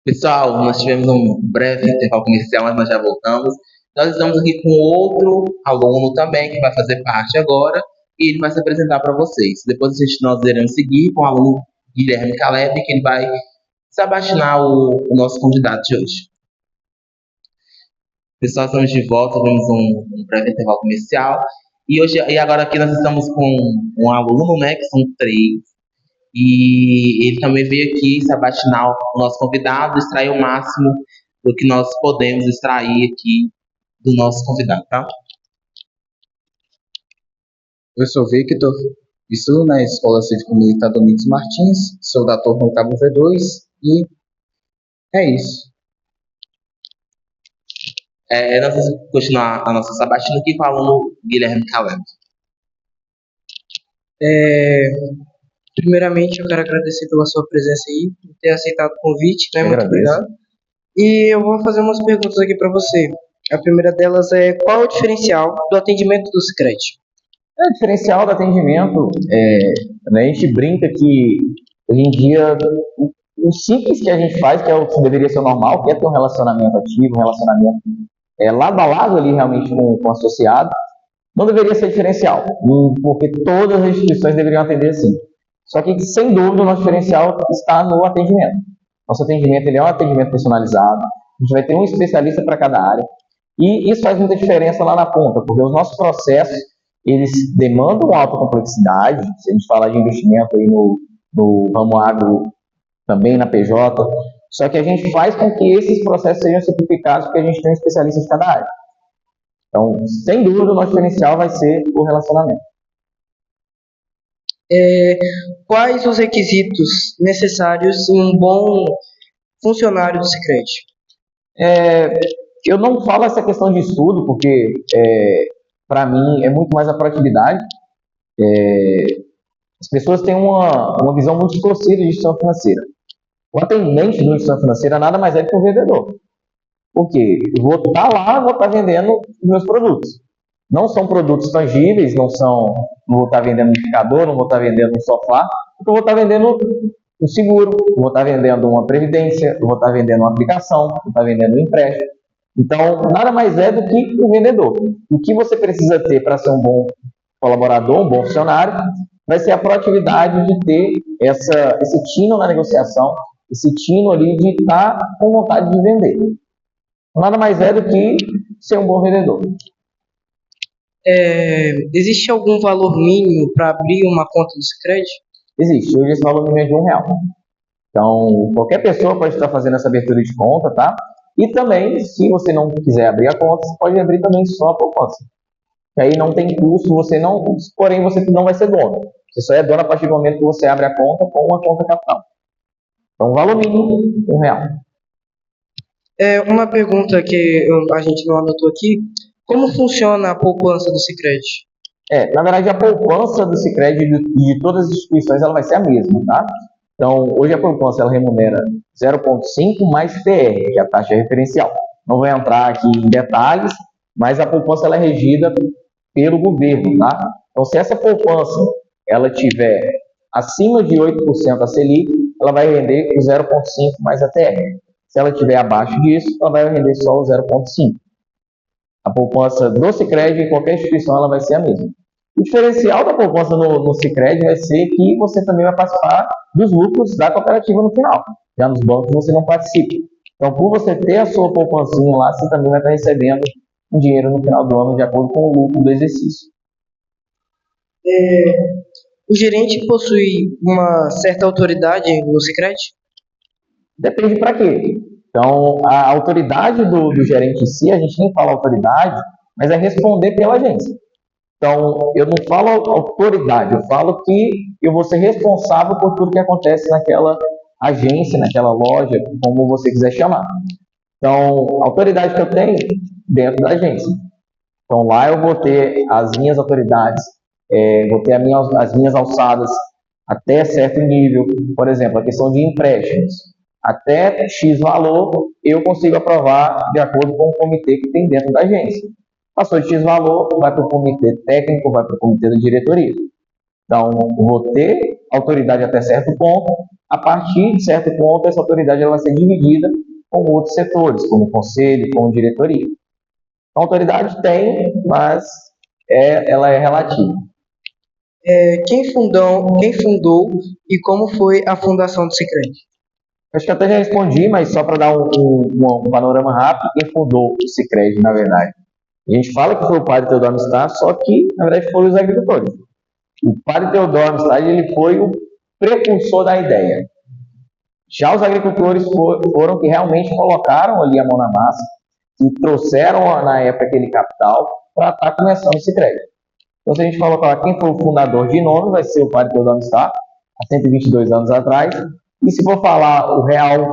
Pessoal, nós tivemos um breve intervalo comercial, mas nós já voltamos. Nós estamos aqui com outro aluno também, que vai fazer parte agora, e ele vai se apresentar para vocês. Depois nós iremos seguir com o aluno Guilherme Caleb, que ele vai sabatinar o nosso convidado de hoje. Pessoal, estamos de volta, tivemos um breve intervalo comercial. E agora aqui nós estamos com um aluno, né, que são 3. E ele também veio aqui sabatinar o nosso convidado, extrair o máximo do que nós podemos extrair aqui do nosso convidado, tá? Eu sou Victor, estudo na Escola Cívico-Militar Domingos Martins, sou da turma 8º V2 e é isso. Nós vamos continuar a nossa sabatina aqui com o aluno Guilherme Caleb. Primeiramente, eu quero agradecer pela sua presença aí, por ter aceitado o convite, né? Eu Muito agradeço. obrigado. E eu vou fazer umas perguntas aqui para você. A primeira delas é: qual é o diferencial do atendimento do Sicredi? O diferencial do atendimento, né, a gente brinca que hoje em dia o simples que a gente faz, que é o que deveria ser o normal, que é ter um relacionamento ativo, um relacionamento lado a lado ali realmente com o associado, não deveria ser diferencial, porque todas as instituições deveriam atender assim. Só que, sem dúvida, o nosso diferencial está no atendimento. Nosso atendimento ele é um atendimento personalizado, a gente vai ter um especialista para cada área, e isso faz muita diferença lá na ponta, porque os nossos processos, eles demandam alta complexidade, se a gente falar de investimento aí no ramo agro, também na PJ, só que a gente faz com que esses processos sejam simplificados, porque a gente tem um especialista de cada área. Então, sem dúvida, o nosso diferencial vai ser o relacionamento. Quais os requisitos necessários em um bom funcionário do Sicredi? Eu não falo essa questão de estudo, porque para mim é muito mais a proatividade. As pessoas têm uma visão muito distorcida de gestão financeira. O atendente de gestão financeira nada mais é que um vendedor. Porque eu vou estar lá, vou estar vendendo os meus produtos. Não são produtos tangíveis, não vou estar vendendo um indicador, não vou estar vendendo um sofá, eu vou estar vendendo um seguro, eu vou estar vendendo uma previdência, eu vou estar vendendo uma aplicação, eu vou estar vendendo um empréstimo. Então, nada mais é do que o vendedor. O que você precisa ter para ser um bom colaborador, um bom funcionário, vai ser a proatividade de ter esse tino na negociação, esse tino ali de estar com vontade de vender. Nada mais é do que ser um bom vendedor. Existe algum valor mínimo para abrir uma conta do Sicredi? Existe. Hoje esse valor mínimo é de R$1. Então, qualquer pessoa pode estar fazendo essa abertura de conta, tá? E também, se você não quiser abrir a conta, você pode abrir também só a poupança. Que aí não tem custo, porém você não vai ser dono. Você só é dono a partir do momento que você abre a conta com uma conta capital. Então, o valor mínimo R$1. Uma pergunta que a gente não anotou aqui: como funciona a poupança do Sicredi? Na verdade, a poupança do Sicredi e de todas as instituições ela vai ser a mesma, tá? Então, hoje a poupança ela remunera 0,5 mais TR, que é a taxa referencial. Não vou entrar aqui em detalhes, mas a poupança ela é regida pelo governo, tá? Então, se essa poupança ela tiver acima de 8% a Selic, ela vai render o 0,5 mais a TR. Se ela estiver abaixo disso, ela vai render só o 0,5. A poupança do Sicredi em qualquer instituição ela vai ser a mesma. O diferencial da poupança no Sicredi vai ser que você também vai participar dos lucros da cooperativa no final. Já nos bancos você não participa. Então, por você ter a sua poupancinha lá, você também vai estar recebendo um dinheiro no final do ano de acordo com o lucro do exercício. O gerente possui uma certa autoridade no Sicredi? Depende para quê. Então, a autoridade do gerente em si, a gente nem fala autoridade, mas é responder pela agência. Então, eu não falo autoridade, eu falo que eu vou ser responsável por tudo que acontece naquela agência, naquela loja, como você quiser chamar. Então, a autoridade que eu tenho dentro da agência. Então, lá eu vou ter as minhas autoridades, vou ter as minhas alçadas até certo nível. Por exemplo, a questão de empréstimos. Até X valor, eu consigo aprovar de acordo com o comitê que tem dentro da agência. Passou de X valor, vai para o comitê técnico, vai para o comitê da diretoria. Então, eu vou ter autoridade até certo ponto. A partir de certo ponto, essa autoridade ela vai ser dividida com outros setores, como conselho, como diretoria. A autoridade tem, mas ela é relativa. Quem fundou e como foi a fundação do Sicredi? Acho que até já respondi, mas só para dar um panorama rápido, quem fundou o Sicredi, na verdade. A gente fala que foi o padre Teodoro Amistad, só que, na verdade, foram os agricultores. O padre Teodoro Amistad, ele foi o precursor da ideia. Já os agricultores foram que realmente colocaram ali a mão na massa e trouxeram, na época, aquele capital para estar começando o Sicredi. Então, se a gente colocar quem foi o fundador de nome, vai ser o padre Teodoro Amistad, há 122 anos atrás. E se for falar o real,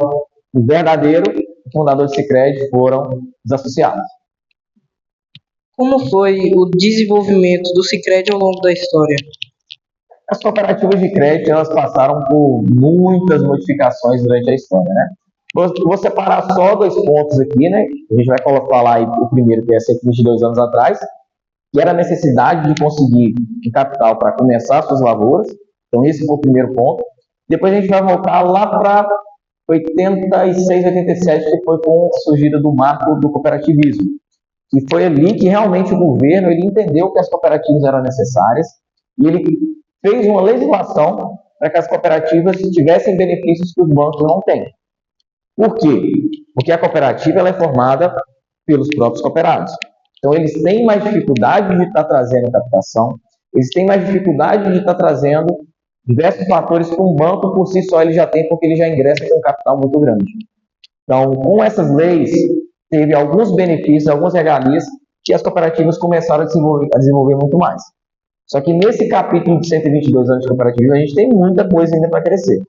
o verdadeiro, o fundador do Sicredi foram os associados. Como foi o desenvolvimento do Sicredi ao longo da história? As cooperativas de crédito elas passaram por muitas modificações durante a história, né? Vou separar só dois pontos aqui, né? A gente vai falar aí o primeiro, que é 122 anos atrás, que era a necessidade de conseguir um capital para começar suas lavouras. Então, esse foi o primeiro ponto. Depois a gente vai voltar lá para 86, 87, que foi com a surgida do marco do cooperativismo. E foi ali que realmente o governo ele entendeu que as cooperativas eram necessárias e ele fez uma legislação para que as cooperativas tivessem benefícios que os bancos não têm. Por quê? Porque a cooperativa ela é formada pelos próprios cooperados. Então, eles têm mais dificuldade de estar trazendo captação, eles têm mais dificuldade de estar trazendo diversos fatores que um banco por si só ele já tem, porque ele já ingressa com um capital muito grande. Então, com essas leis, teve alguns benefícios, algumas regalias, que as cooperativas começaram a desenvolver muito mais. Só que nesse capítulo de 122 anos de cooperativismo, a gente tem muita coisa ainda para crescer.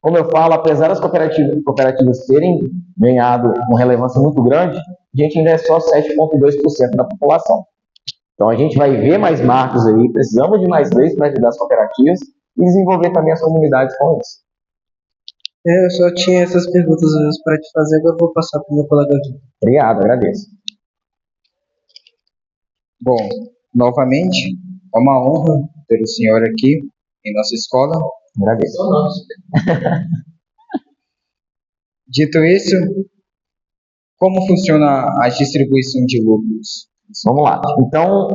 Como eu falo, apesar das cooperativas terem ganhado uma relevância muito grande, a gente ainda é só 7,2% da população. Então, a gente vai ver mais marcos aí, precisamos de mais leis para ajudar as cooperativas e desenvolver também as comunidades com isso. Eu só tinha essas perguntas para te fazer, agora eu vou passar para o meu colega aqui. Obrigado, agradeço. Bom, novamente, é uma honra ter o senhor aqui em nossa escola. Agradeço. Dito isso, como funciona a distribuição de lucros? Vamos lá. Então,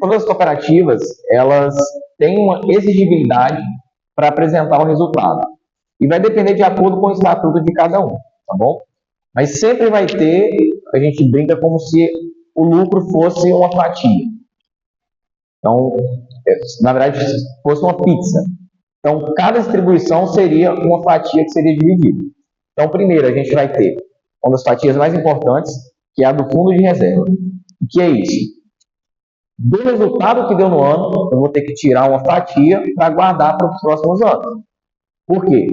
todas as cooperativas, elas têm uma exigibilidade para apresentar o resultado. E vai depender de acordo com o estatuto de cada um, tá bom? Mas sempre vai ter, a gente brinca como se o lucro fosse uma fatia. Então, na verdade, fosse uma pizza. Então, cada distribuição seria uma fatia que seria dividida. Então, primeiro, a gente vai ter uma das fatias mais importantes, que é a do fundo de reserva. O que é isso? Do resultado que deu no ano, eu vou ter que tirar uma fatia para guardar para os próximos anos. Por quê?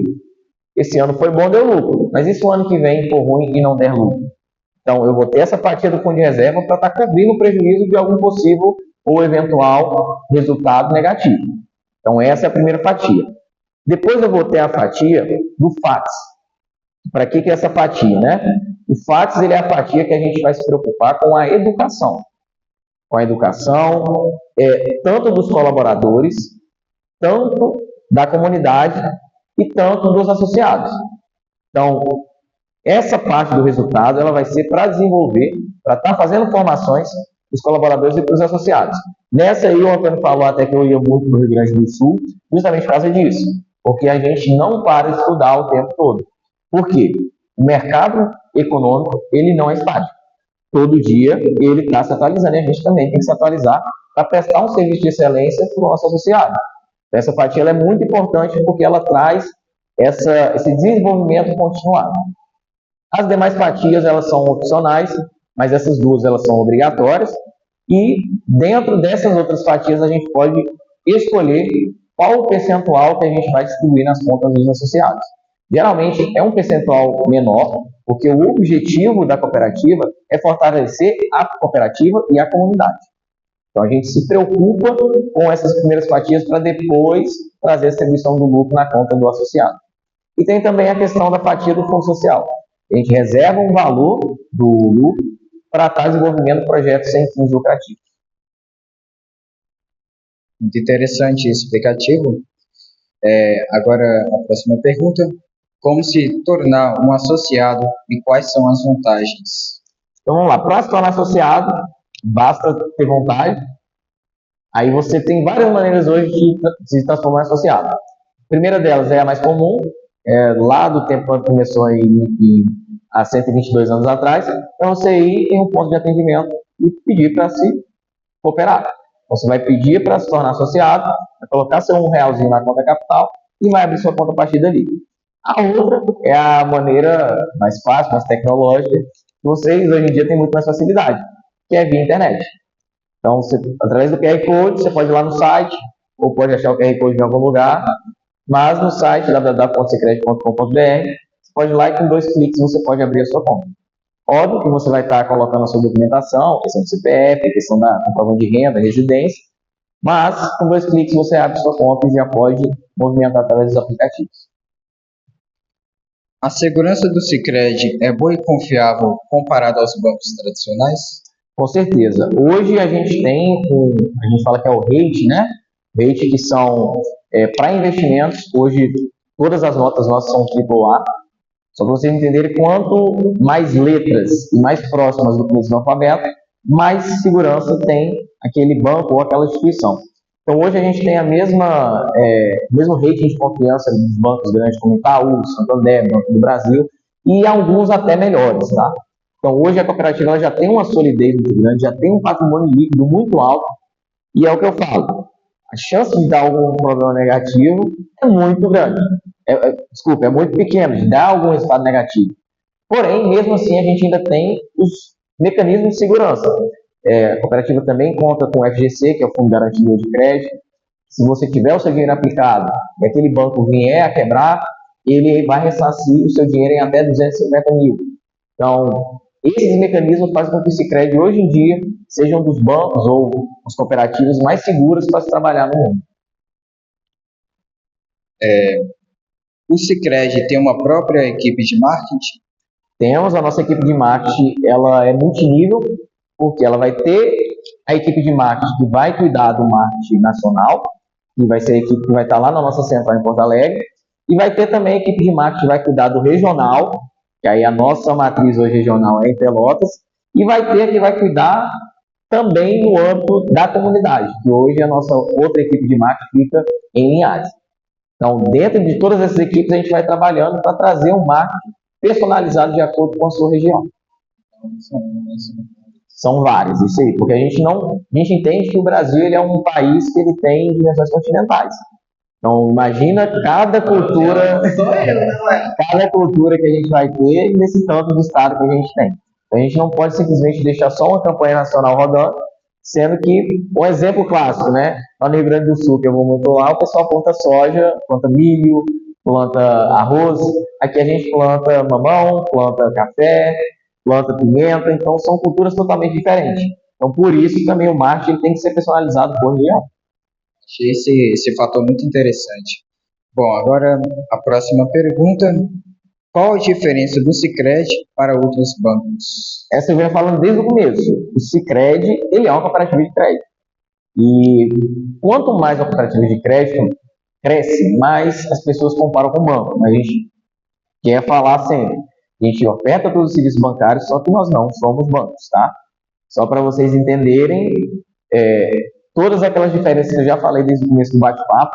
Esse ano foi bom, deu lucro. Mas e se o ano que vem for ruim e não der lucro? Então, eu vou ter essa fatia do fundo de reserva para estar cobrindo o prejuízo de algum possível ou eventual resultado negativo. Então, essa é a primeira fatia. Depois eu vou ter a fatia do FATS. Para que é essa fatia, né? O FATS ele é a fatia que a gente vai se preocupar com a educação. Com a educação, tanto dos colaboradores, tanto da comunidade e tanto dos associados. Então, essa parte do resultado ela vai ser para desenvolver para estar fazendo formações para os colaboradores e para os associados. Nessa aí, o Antônio falou até que eu ia muito no Rio Grande do Sul, justamente por causa disso, porque a gente não para de estudar o tempo todo. Por quê? O mercado econômico, ele não é estático. Todo dia ele está se atualizando e a gente também tem que se atualizar para prestar um serviço de excelência para o nosso associado. Essa fatia ela é muito importante porque ela traz esse desenvolvimento continuado. As demais fatias elas são opcionais, mas essas duas elas são obrigatórias. E dentro dessas outras fatias a gente pode escolher qual o percentual que a gente vai distribuir nas contas dos associados. Geralmente é um percentual menor, porque o objetivo da cooperativa é fortalecer a cooperativa e a comunidade. Então a gente se preocupa com essas primeiras fatias para depois trazer a distribuição do lucro na conta do associado. E tem também a questão da fatia do fundo social. A gente reserva um valor do lucro para estar desenvolvendo projetos sem fins lucrativos. Muito interessante esse explicativo. Agora, a próxima pergunta. Como se tornar um associado e quais são as vantagens? Então vamos lá, para se tornar associado, basta ter vontade. Aí você tem várias maneiras hoje de se transformar em associado. A primeira delas é a mais comum, lá do tempo quando começou há 122 anos atrás, é você ir em um ponto de atendimento e pedir para se cooperar. Você vai pedir para se tornar associado, vai colocar seu R$1 na conta capital e vai abrir sua conta a partir dali. A outra é a maneira mais fácil, mais tecnológica, que vocês hoje em dia têm muito mais facilidade, que é via internet. Então, através do QR Code, você pode ir lá no site, ou pode achar o QR Code em algum lugar, mas no site www.sicredi.com.br, você pode ir lá e com 2 cliques você pode abrir a sua conta. Óbvio que você vai estar colocando a sua documentação, questão do CPF, questão da comprovante de renda, residência, mas com 2 cliques você abre sua conta e já pode movimentar através dos aplicativos. A segurança do Sicredi é boa e confiável comparado aos bancos tradicionais? Com certeza. Hoje a gente tem, a gente fala que é o rate, né? Rate que são para investimentos. Hoje todas as notas nossas são AAA. Só para vocês entenderem, quanto mais letras e mais próximas do começo do alfabeto, mais segurança tem aquele banco ou aquela instituição. Então hoje a gente tem mesmo rating de confiança dos bancos grandes como Itaú, Santander, Banco do Brasil, e alguns até melhores, tá? Então hoje a cooperativa ela já tem uma solidez muito grande, já tem um patrimônio líquido muito alto, e é o que eu falo, a chance de dar algum problema negativo é muito grande. É muito pequeno de dar algum resultado negativo. Porém, mesmo assim, a gente ainda tem os mecanismos de segurança. A cooperativa também conta com o FGC, que é o Fundo Garantidor de Crédito. Se você tiver o seu dinheiro aplicado e aquele banco vier a quebrar, ele vai ressarcir o seu dinheiro em até 250 mil. Então, esses mecanismos fazem com que o Sicredi hoje em dia seja um dos bancos ou os cooperativos mais seguros para se trabalhar no mundo. O Sicredi tem uma própria equipe de marketing? Temos a nossa equipe de marketing, ela é multinível, porque ela vai ter a equipe de marketing que vai cuidar do marketing nacional, que vai ser a equipe que vai estar lá na nossa central em Porto Alegre, e vai ter também a equipe de marketing que vai cuidar do regional, que aí a nossa matriz hoje regional é em Pelotas, e vai ter que vai cuidar também no âmbito da comunidade, que hoje a nossa outra equipe de marketing fica em Linhares. Então, dentro de todas essas equipes, a gente vai trabalhando para trazer um marketing personalizado de acordo com a sua região. São vários, isso aí, porque a gente entende que o Brasil ele é um país que ele tem dimensões continentais. Então, imagina cada cultura que a gente vai ter nesse tanto de estado que a gente tem. Então, a gente não pode simplesmente deixar só uma campanha nacional rodando, sendo que, um exemplo clássico, né? Lá no Rio Grande do Sul, que eu vou muito lá, o pessoal planta soja, planta milho, planta arroz. Aqui a gente planta mamão, planta café, planta pimenta, então são culturas totalmente diferentes. Então, por isso também o marketing tem que ser personalizado por região. Achei esse fator muito interessante. Bom, agora a próxima pergunta. Qual a diferença do Sicredi para outros bancos? Essa eu venho falando desde o começo. O Sicredi, ele é uma cooperativa de crédito. E quanto mais a cooperativa de crédito cresce, mais as pessoas comparam com o banco. A gente quer falar sempre. A gente oferta todos os serviços bancários, só que nós não somos bancos, tá? Só para vocês entenderem todas aquelas diferenças que eu já falei desde o começo do bate-papo.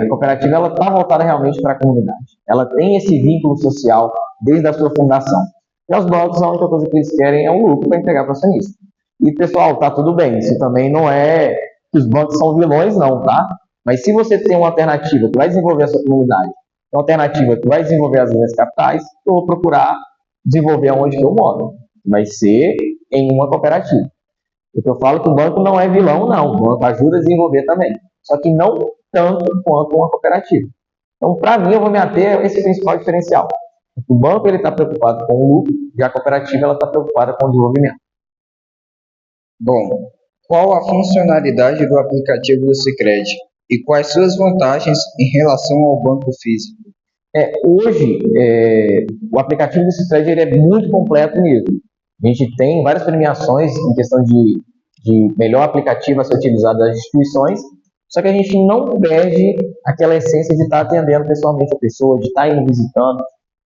A cooperativa ela está voltada realmente para a comunidade. Ela tem esse vínculo social desde a sua fundação. E os bancos, a única coisa que eles querem é um lucro para entregar para o acionista. E, pessoal, tá tudo bem. Isso também não é que os bancos são vilões, não, tá? Mas se você tem uma alternativa que vai desenvolver a sua comunidade, uma alternativa que vai desenvolver as grandes capitais, eu vou procurar desenvolver onde que eu moro. Vai ser em uma cooperativa. Porque eu falo que o banco não é vilão, não. O banco ajuda a desenvolver também. Só que não tanto quanto uma cooperativa. Então, para mim, eu vou me ater a esse principal diferencial. O banco está preocupado com o lucro e a cooperativa está preocupada com o desenvolvimento. Bom, qual a funcionalidade do aplicativo do Sicredi e quais suas vantagens em relação ao banco físico? Hoje, o aplicativo do Sicredi ele é muito completo mesmo. A gente tem várias premiações em questão de melhor aplicativo a ser utilizado das instituições, só que a gente não perde aquela essência de estar atendendo pessoalmente a pessoa, de estar indo visitando.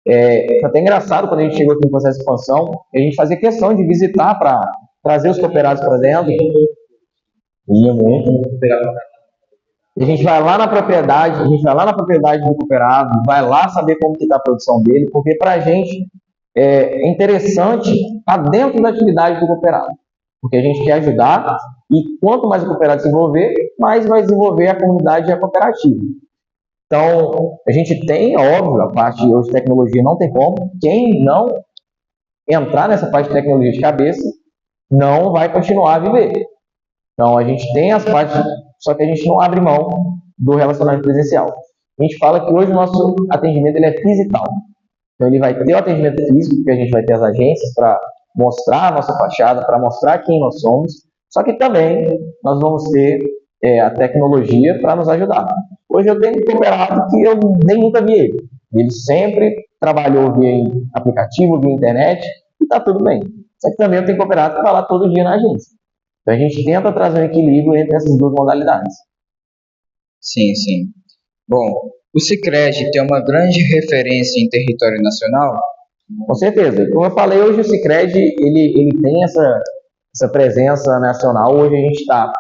Foi até engraçado quando a gente chegou aqui no processo de expansão, a gente fazia questão de visitar para trazer os cooperados para dentro. Ia muito. A gente vai lá na propriedade, do cooperado, vai lá saber como que está a produção dele, porque para a gente é interessante estar dentro da atividade do cooperado, porque a gente quer ajudar e quanto mais o cooperado se desenvolver, mais vai desenvolver a comunidade e a cooperativa. Então, a gente tem, óbvio, a parte hoje de tecnologia não tem como, quem não entrar nessa parte de tecnologia de cabeça, não vai continuar a viver. Então, a gente tem as partes, só que a gente não abre mão do relacionamento presencial. A gente fala que hoje o nosso atendimento ele é fisical. Então, ele vai ter o atendimento físico, porque a gente vai ter as agências para mostrar a nossa fachada, para mostrar quem nós somos, só que também nós vamos ter a tecnologia para nos ajudar. Hoje eu tenho um cooperado que eu nem nunca vi ele. Ele sempre trabalhou via aplicativo, via internet, e está tudo bem. Só que também eu tenho cooperado que vai lá todo dia na agência. Então a gente tenta trazer um equilíbrio entre essas duas modalidades. Sim, sim. Bom, o Sicredi tem uma grande referência em território nacional? Com certeza. Como eu falei, hoje o Sicredi ele tem essa presença nacional. Hoje a gente está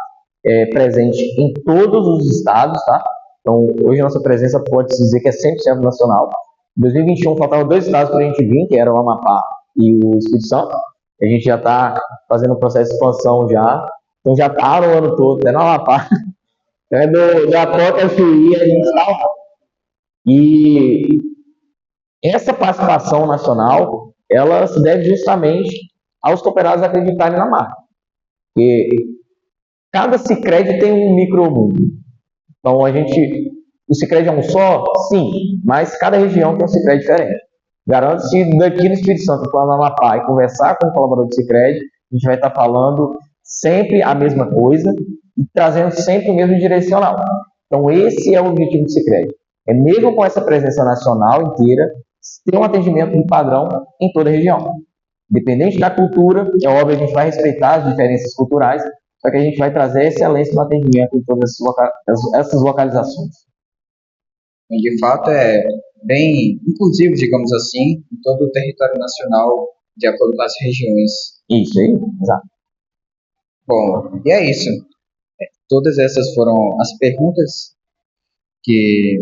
presente em todos os estados, tá? Então, hoje a nossa presença pode-se dizer que é 100% nacional. Em 2021 faltavam 2 estados para a gente vir, que eram o Amapá e o Espírito Santo. A gente já está fazendo um processo de expansão já. Então já está no ano todo, até no Amapá. Do Japão, Chuí, a gente está lá. E essa participação nacional, ela se deve justamente aos cooperados acreditarem na marca. Porque cada Sicredi tem um micromundo. Então, o Sicredi é um só? Sim, mas cada região tem um Sicredi diferente. Garanto que daqui no Espírito Santo, para o Amapá, e conversar com o colaborador do Sicredi, a gente vai estar falando sempre a mesma coisa e trazendo sempre o mesmo direcional. Então, esse é o objetivo do Sicredi. É mesmo com essa presença nacional inteira, ter um atendimento de padrão em toda a região. Independente da cultura, é óbvio que a gente vai respeitar as diferenças culturais, só que a gente vai trazer excelência no atendimento em todas essas localizações. De fato, é bem inclusivo, digamos assim, em todo o território nacional, de acordo com as regiões. Isso aí, exato. Bom, e é isso. Todas essas foram as perguntas que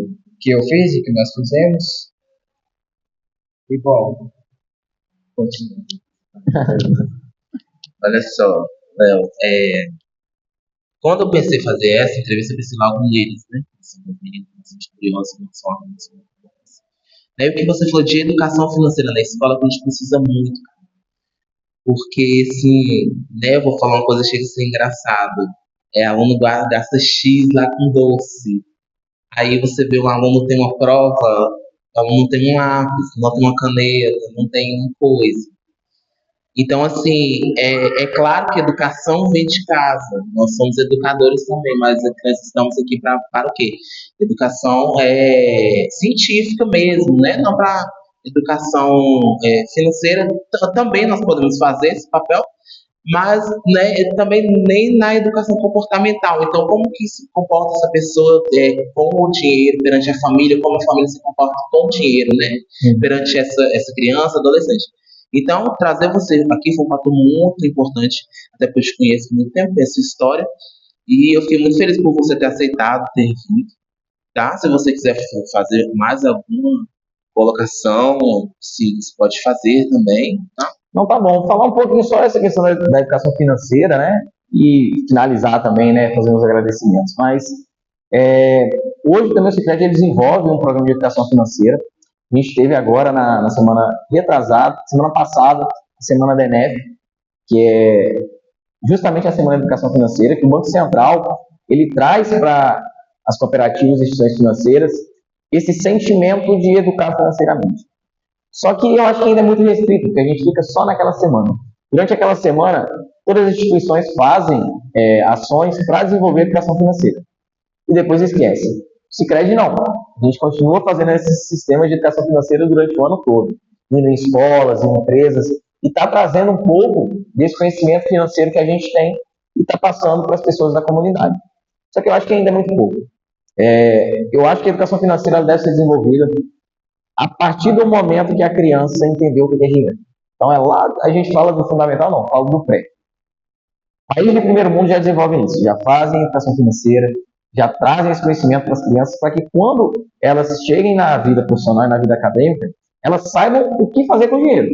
eu fiz e que nós fizemos. E, bom, continua. Olha só, Léo, quando eu pensei em fazer essa entrevista, eu pensei logo neles, né? São bastante curiosos, são alunos muito bons. O que você falou de educação financeira na escola, que a gente precisa muito, cara. Porque, assim, né, eu vou falar uma coisa que chega a ser engraçado. Aluno gasta X lá com doce. Aí você vê um aluno tem uma prova, o aluno tem um lápis, não tem uma caneta, não tem uma coisa. Então, assim, é claro que a educação vem de casa. Nós somos educadores também, mas nós estamos aqui para o quê? Educação científica mesmo, né? Não para educação financeira. Também nós podemos fazer esse papel, mas né, também nem na educação comportamental. Então, como que se comporta essa pessoa com o dinheiro perante a família, como a família se comporta com o dinheiro, né, perante essa criança, adolescente. Então, trazer você aqui foi um fator muito importante, até porque eu te conheço há muito tempo, essa história, e eu fiquei muito feliz por você ter aceitado, ter vindo, tá? Se você quiser fazer mais alguma colocação, sim, você pode fazer também, tá? Não, tá bom. Falar um pouquinho só essa questão da educação financeira, né? E finalizar também, né? Fazer uns agradecimentos. Mas hoje também o Sicredi ele desenvolve um programa de educação financeira. A gente teve agora na semana retrasada, semana passada, a semana da ENEP, que é justamente a semana de educação financeira, que o Banco Central ele traz para as cooperativas e instituições financeiras esse sentimento de educar financeiramente. Só que eu acho que ainda é muito restrito, porque a gente fica só naquela semana. Durante aquela semana, todas as instituições fazem ações para desenvolver a educação financeira. E depois esquece. O Sicredi não. A gente continua fazendo esses sistemas de educação financeira durante o ano todo. Indo em escolas, em empresas, e está trazendo um pouco desse conhecimento financeiro que a gente tem e está passando para as pessoas da comunidade. Só que eu acho que ainda é muito pouco. Eu acho que a educação financeira deve ser desenvolvida a partir do momento que a criança entendeu o que é dinheiro. Então, lá a gente fala do fundamental, não, fala do pré. Países do primeiro mundo já desenvolvem isso, já fazem educação financeira, já trazem esse conhecimento para as crianças, para que quando elas cheguem na vida profissional e na vida acadêmica, elas saibam o que fazer com o dinheiro.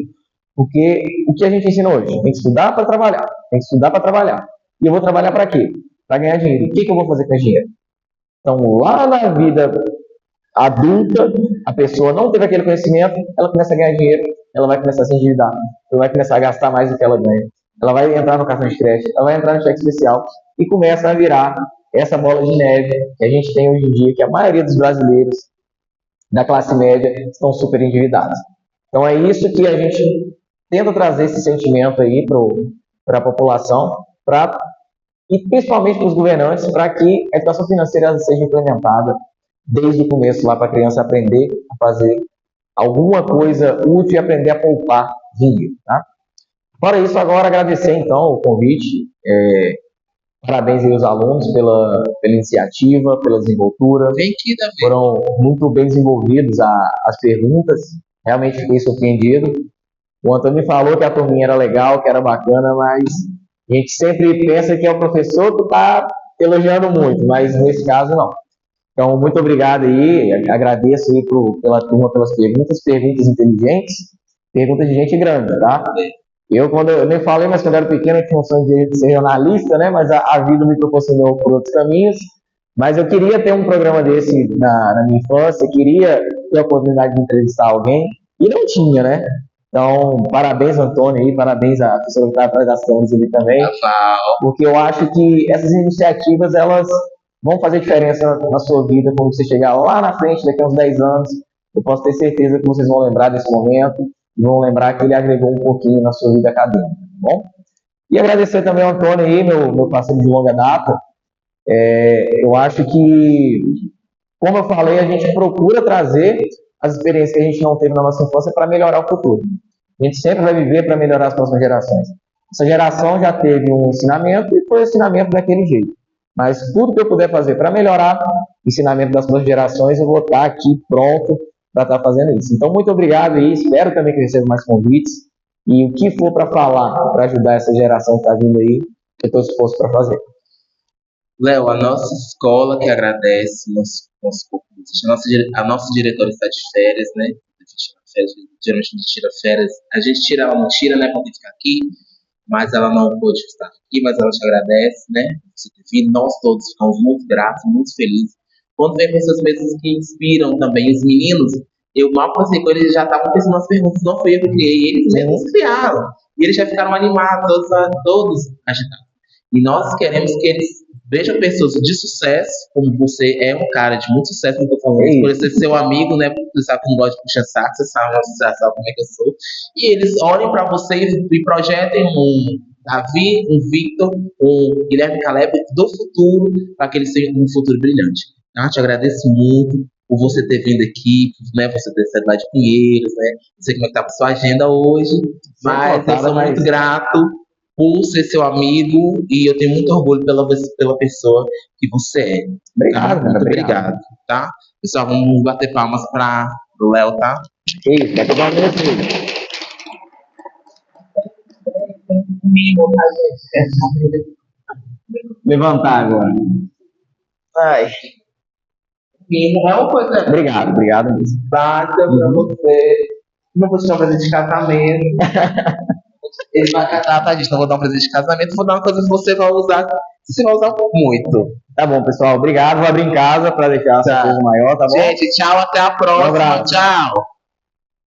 Porque o que a gente ensina hoje? Tem que estudar para trabalhar, tem que estudar para trabalhar. E eu vou trabalhar para quê? Para ganhar dinheiro. O que eu vou fazer com esse dinheiro? Então, lá na vida adulta, a pessoa não teve aquele conhecimento, ela começa a ganhar dinheiro, ela vai começar a se endividar, ela vai começar a gastar mais do que ela ganha, ela vai entrar no cartão de crédito, ela vai entrar no cheque especial e começa a virar essa bola de neve que a gente tem hoje em dia, que a maioria dos brasileiros da classe média estão super endividados. Então é isso que a gente tenta trazer esse sentimento aí para a população, e principalmente para os governantes, para que a educação financeira seja implementada desde o começo lá para a criança aprender a fazer alguma coisa útil e aprender a poupar dinheiro, tá? Fora isso, agora agradecer então o convite, parabéns aí aos alunos pela iniciativa, pela desenvoltura, foram muito bem desenvolvidos as perguntas, realmente fiquei surpreendido. O Antônio me falou que a turminha era legal, que era bacana, mas a gente sempre pensa que é o professor que está elogiando muito, mas nesse caso não. Então, muito obrigado aí, agradeço aí pela turma, pelas perguntas inteligentes, perguntas de gente grande, tá? Eu nem falei, mas quando eu era pequeno eu tinha um sonho de ser jornalista, né? Mas a vida me proporcionou por outros caminhos. Mas eu queria ter um programa desse na minha infância, queria ter a oportunidade de entrevistar alguém, e não tinha, né? Então, parabéns, Antônio, aí, parabéns à pessoa que está atrás das câmeras ali também, porque eu acho que essas iniciativas, elas vão fazer diferença na sua vida quando você chegar lá na frente, daqui a uns 10 anos. Eu posso ter certeza que vocês vão lembrar desse momento e vão lembrar que ele agregou um pouquinho na sua vida acadêmica, tá bom? E agradecer também ao Antônio aí, meu parceiro de longa data. Eu acho que, como eu falei, a gente procura trazer as experiências que a gente não teve na nossa infância para melhorar o futuro. A gente sempre vai viver para melhorar as próximas gerações. Essa geração já teve um ensinamento e foi um ensinamento daquele jeito. Mas tudo que eu puder fazer para melhorar o ensinamento das próximas gerações, eu vou estar aqui pronto para estar fazendo isso. Então, muito obrigado e espero também que receba mais convites. E o que for para falar, para ajudar essa geração que está vindo aí, eu estou disposto para fazer. Léo, a nossa escola que agradece a nossa diretora está de férias, né? Geralmente a gente tira férias. A gente tira, ela não tira, né? Pode ficar aqui, mas ela não pôde estar aqui, mas ela te agradece, né? Você ter vindo. Nós todos ficamos muito gratos, muito felizes. Quando vem pessoas mesmo que inspiram também os meninos, eu mal passei com eles, já estavam pensando nas perguntas, não fui eu que criei, eles mesmos criaram. E eles já ficaram animados, todos agitados. E nós queremos que eles vejam pessoas de sucesso, como você é um cara de muito sucesso, não tô falando isso, por ser seu amigo, né? Você sabe que não gosta de puxar saco, você sabe como é que eu sou. E eles olhem para você e projetem um Davi, um Victor, um Guilherme Caleb do futuro, para que eles tenham um futuro brilhante. Tá? Te agradeço muito por você ter vindo aqui, né? Você ter saído lá de Pinheiros, né? Não sei como é que tá a sua agenda hoje, mas eu sou muito grato por ser seu amigo e eu tenho muito orgulho pela pessoa que você é. Obrigado, Tá? cara, Muito obrigado. obrigado, tá? Pessoal, vamos bater palmas para o Léo, tá? Isso, vai pegar você. Levantar agora. Ai. Mimo é uma coisa Obrigado mesmo. básica pra você. Não vou te dar um presente de casamento. Ele vai catar, tadinho, não vou dar um presente de casamento, vou dar uma coisa que você vai usar. Você vai usar muito. Tá bom, pessoal. Obrigado. Vou abrir em casa para deixar a surpresa maior, tá bom? Gente, tchau, até a próxima. abraço. Tchau.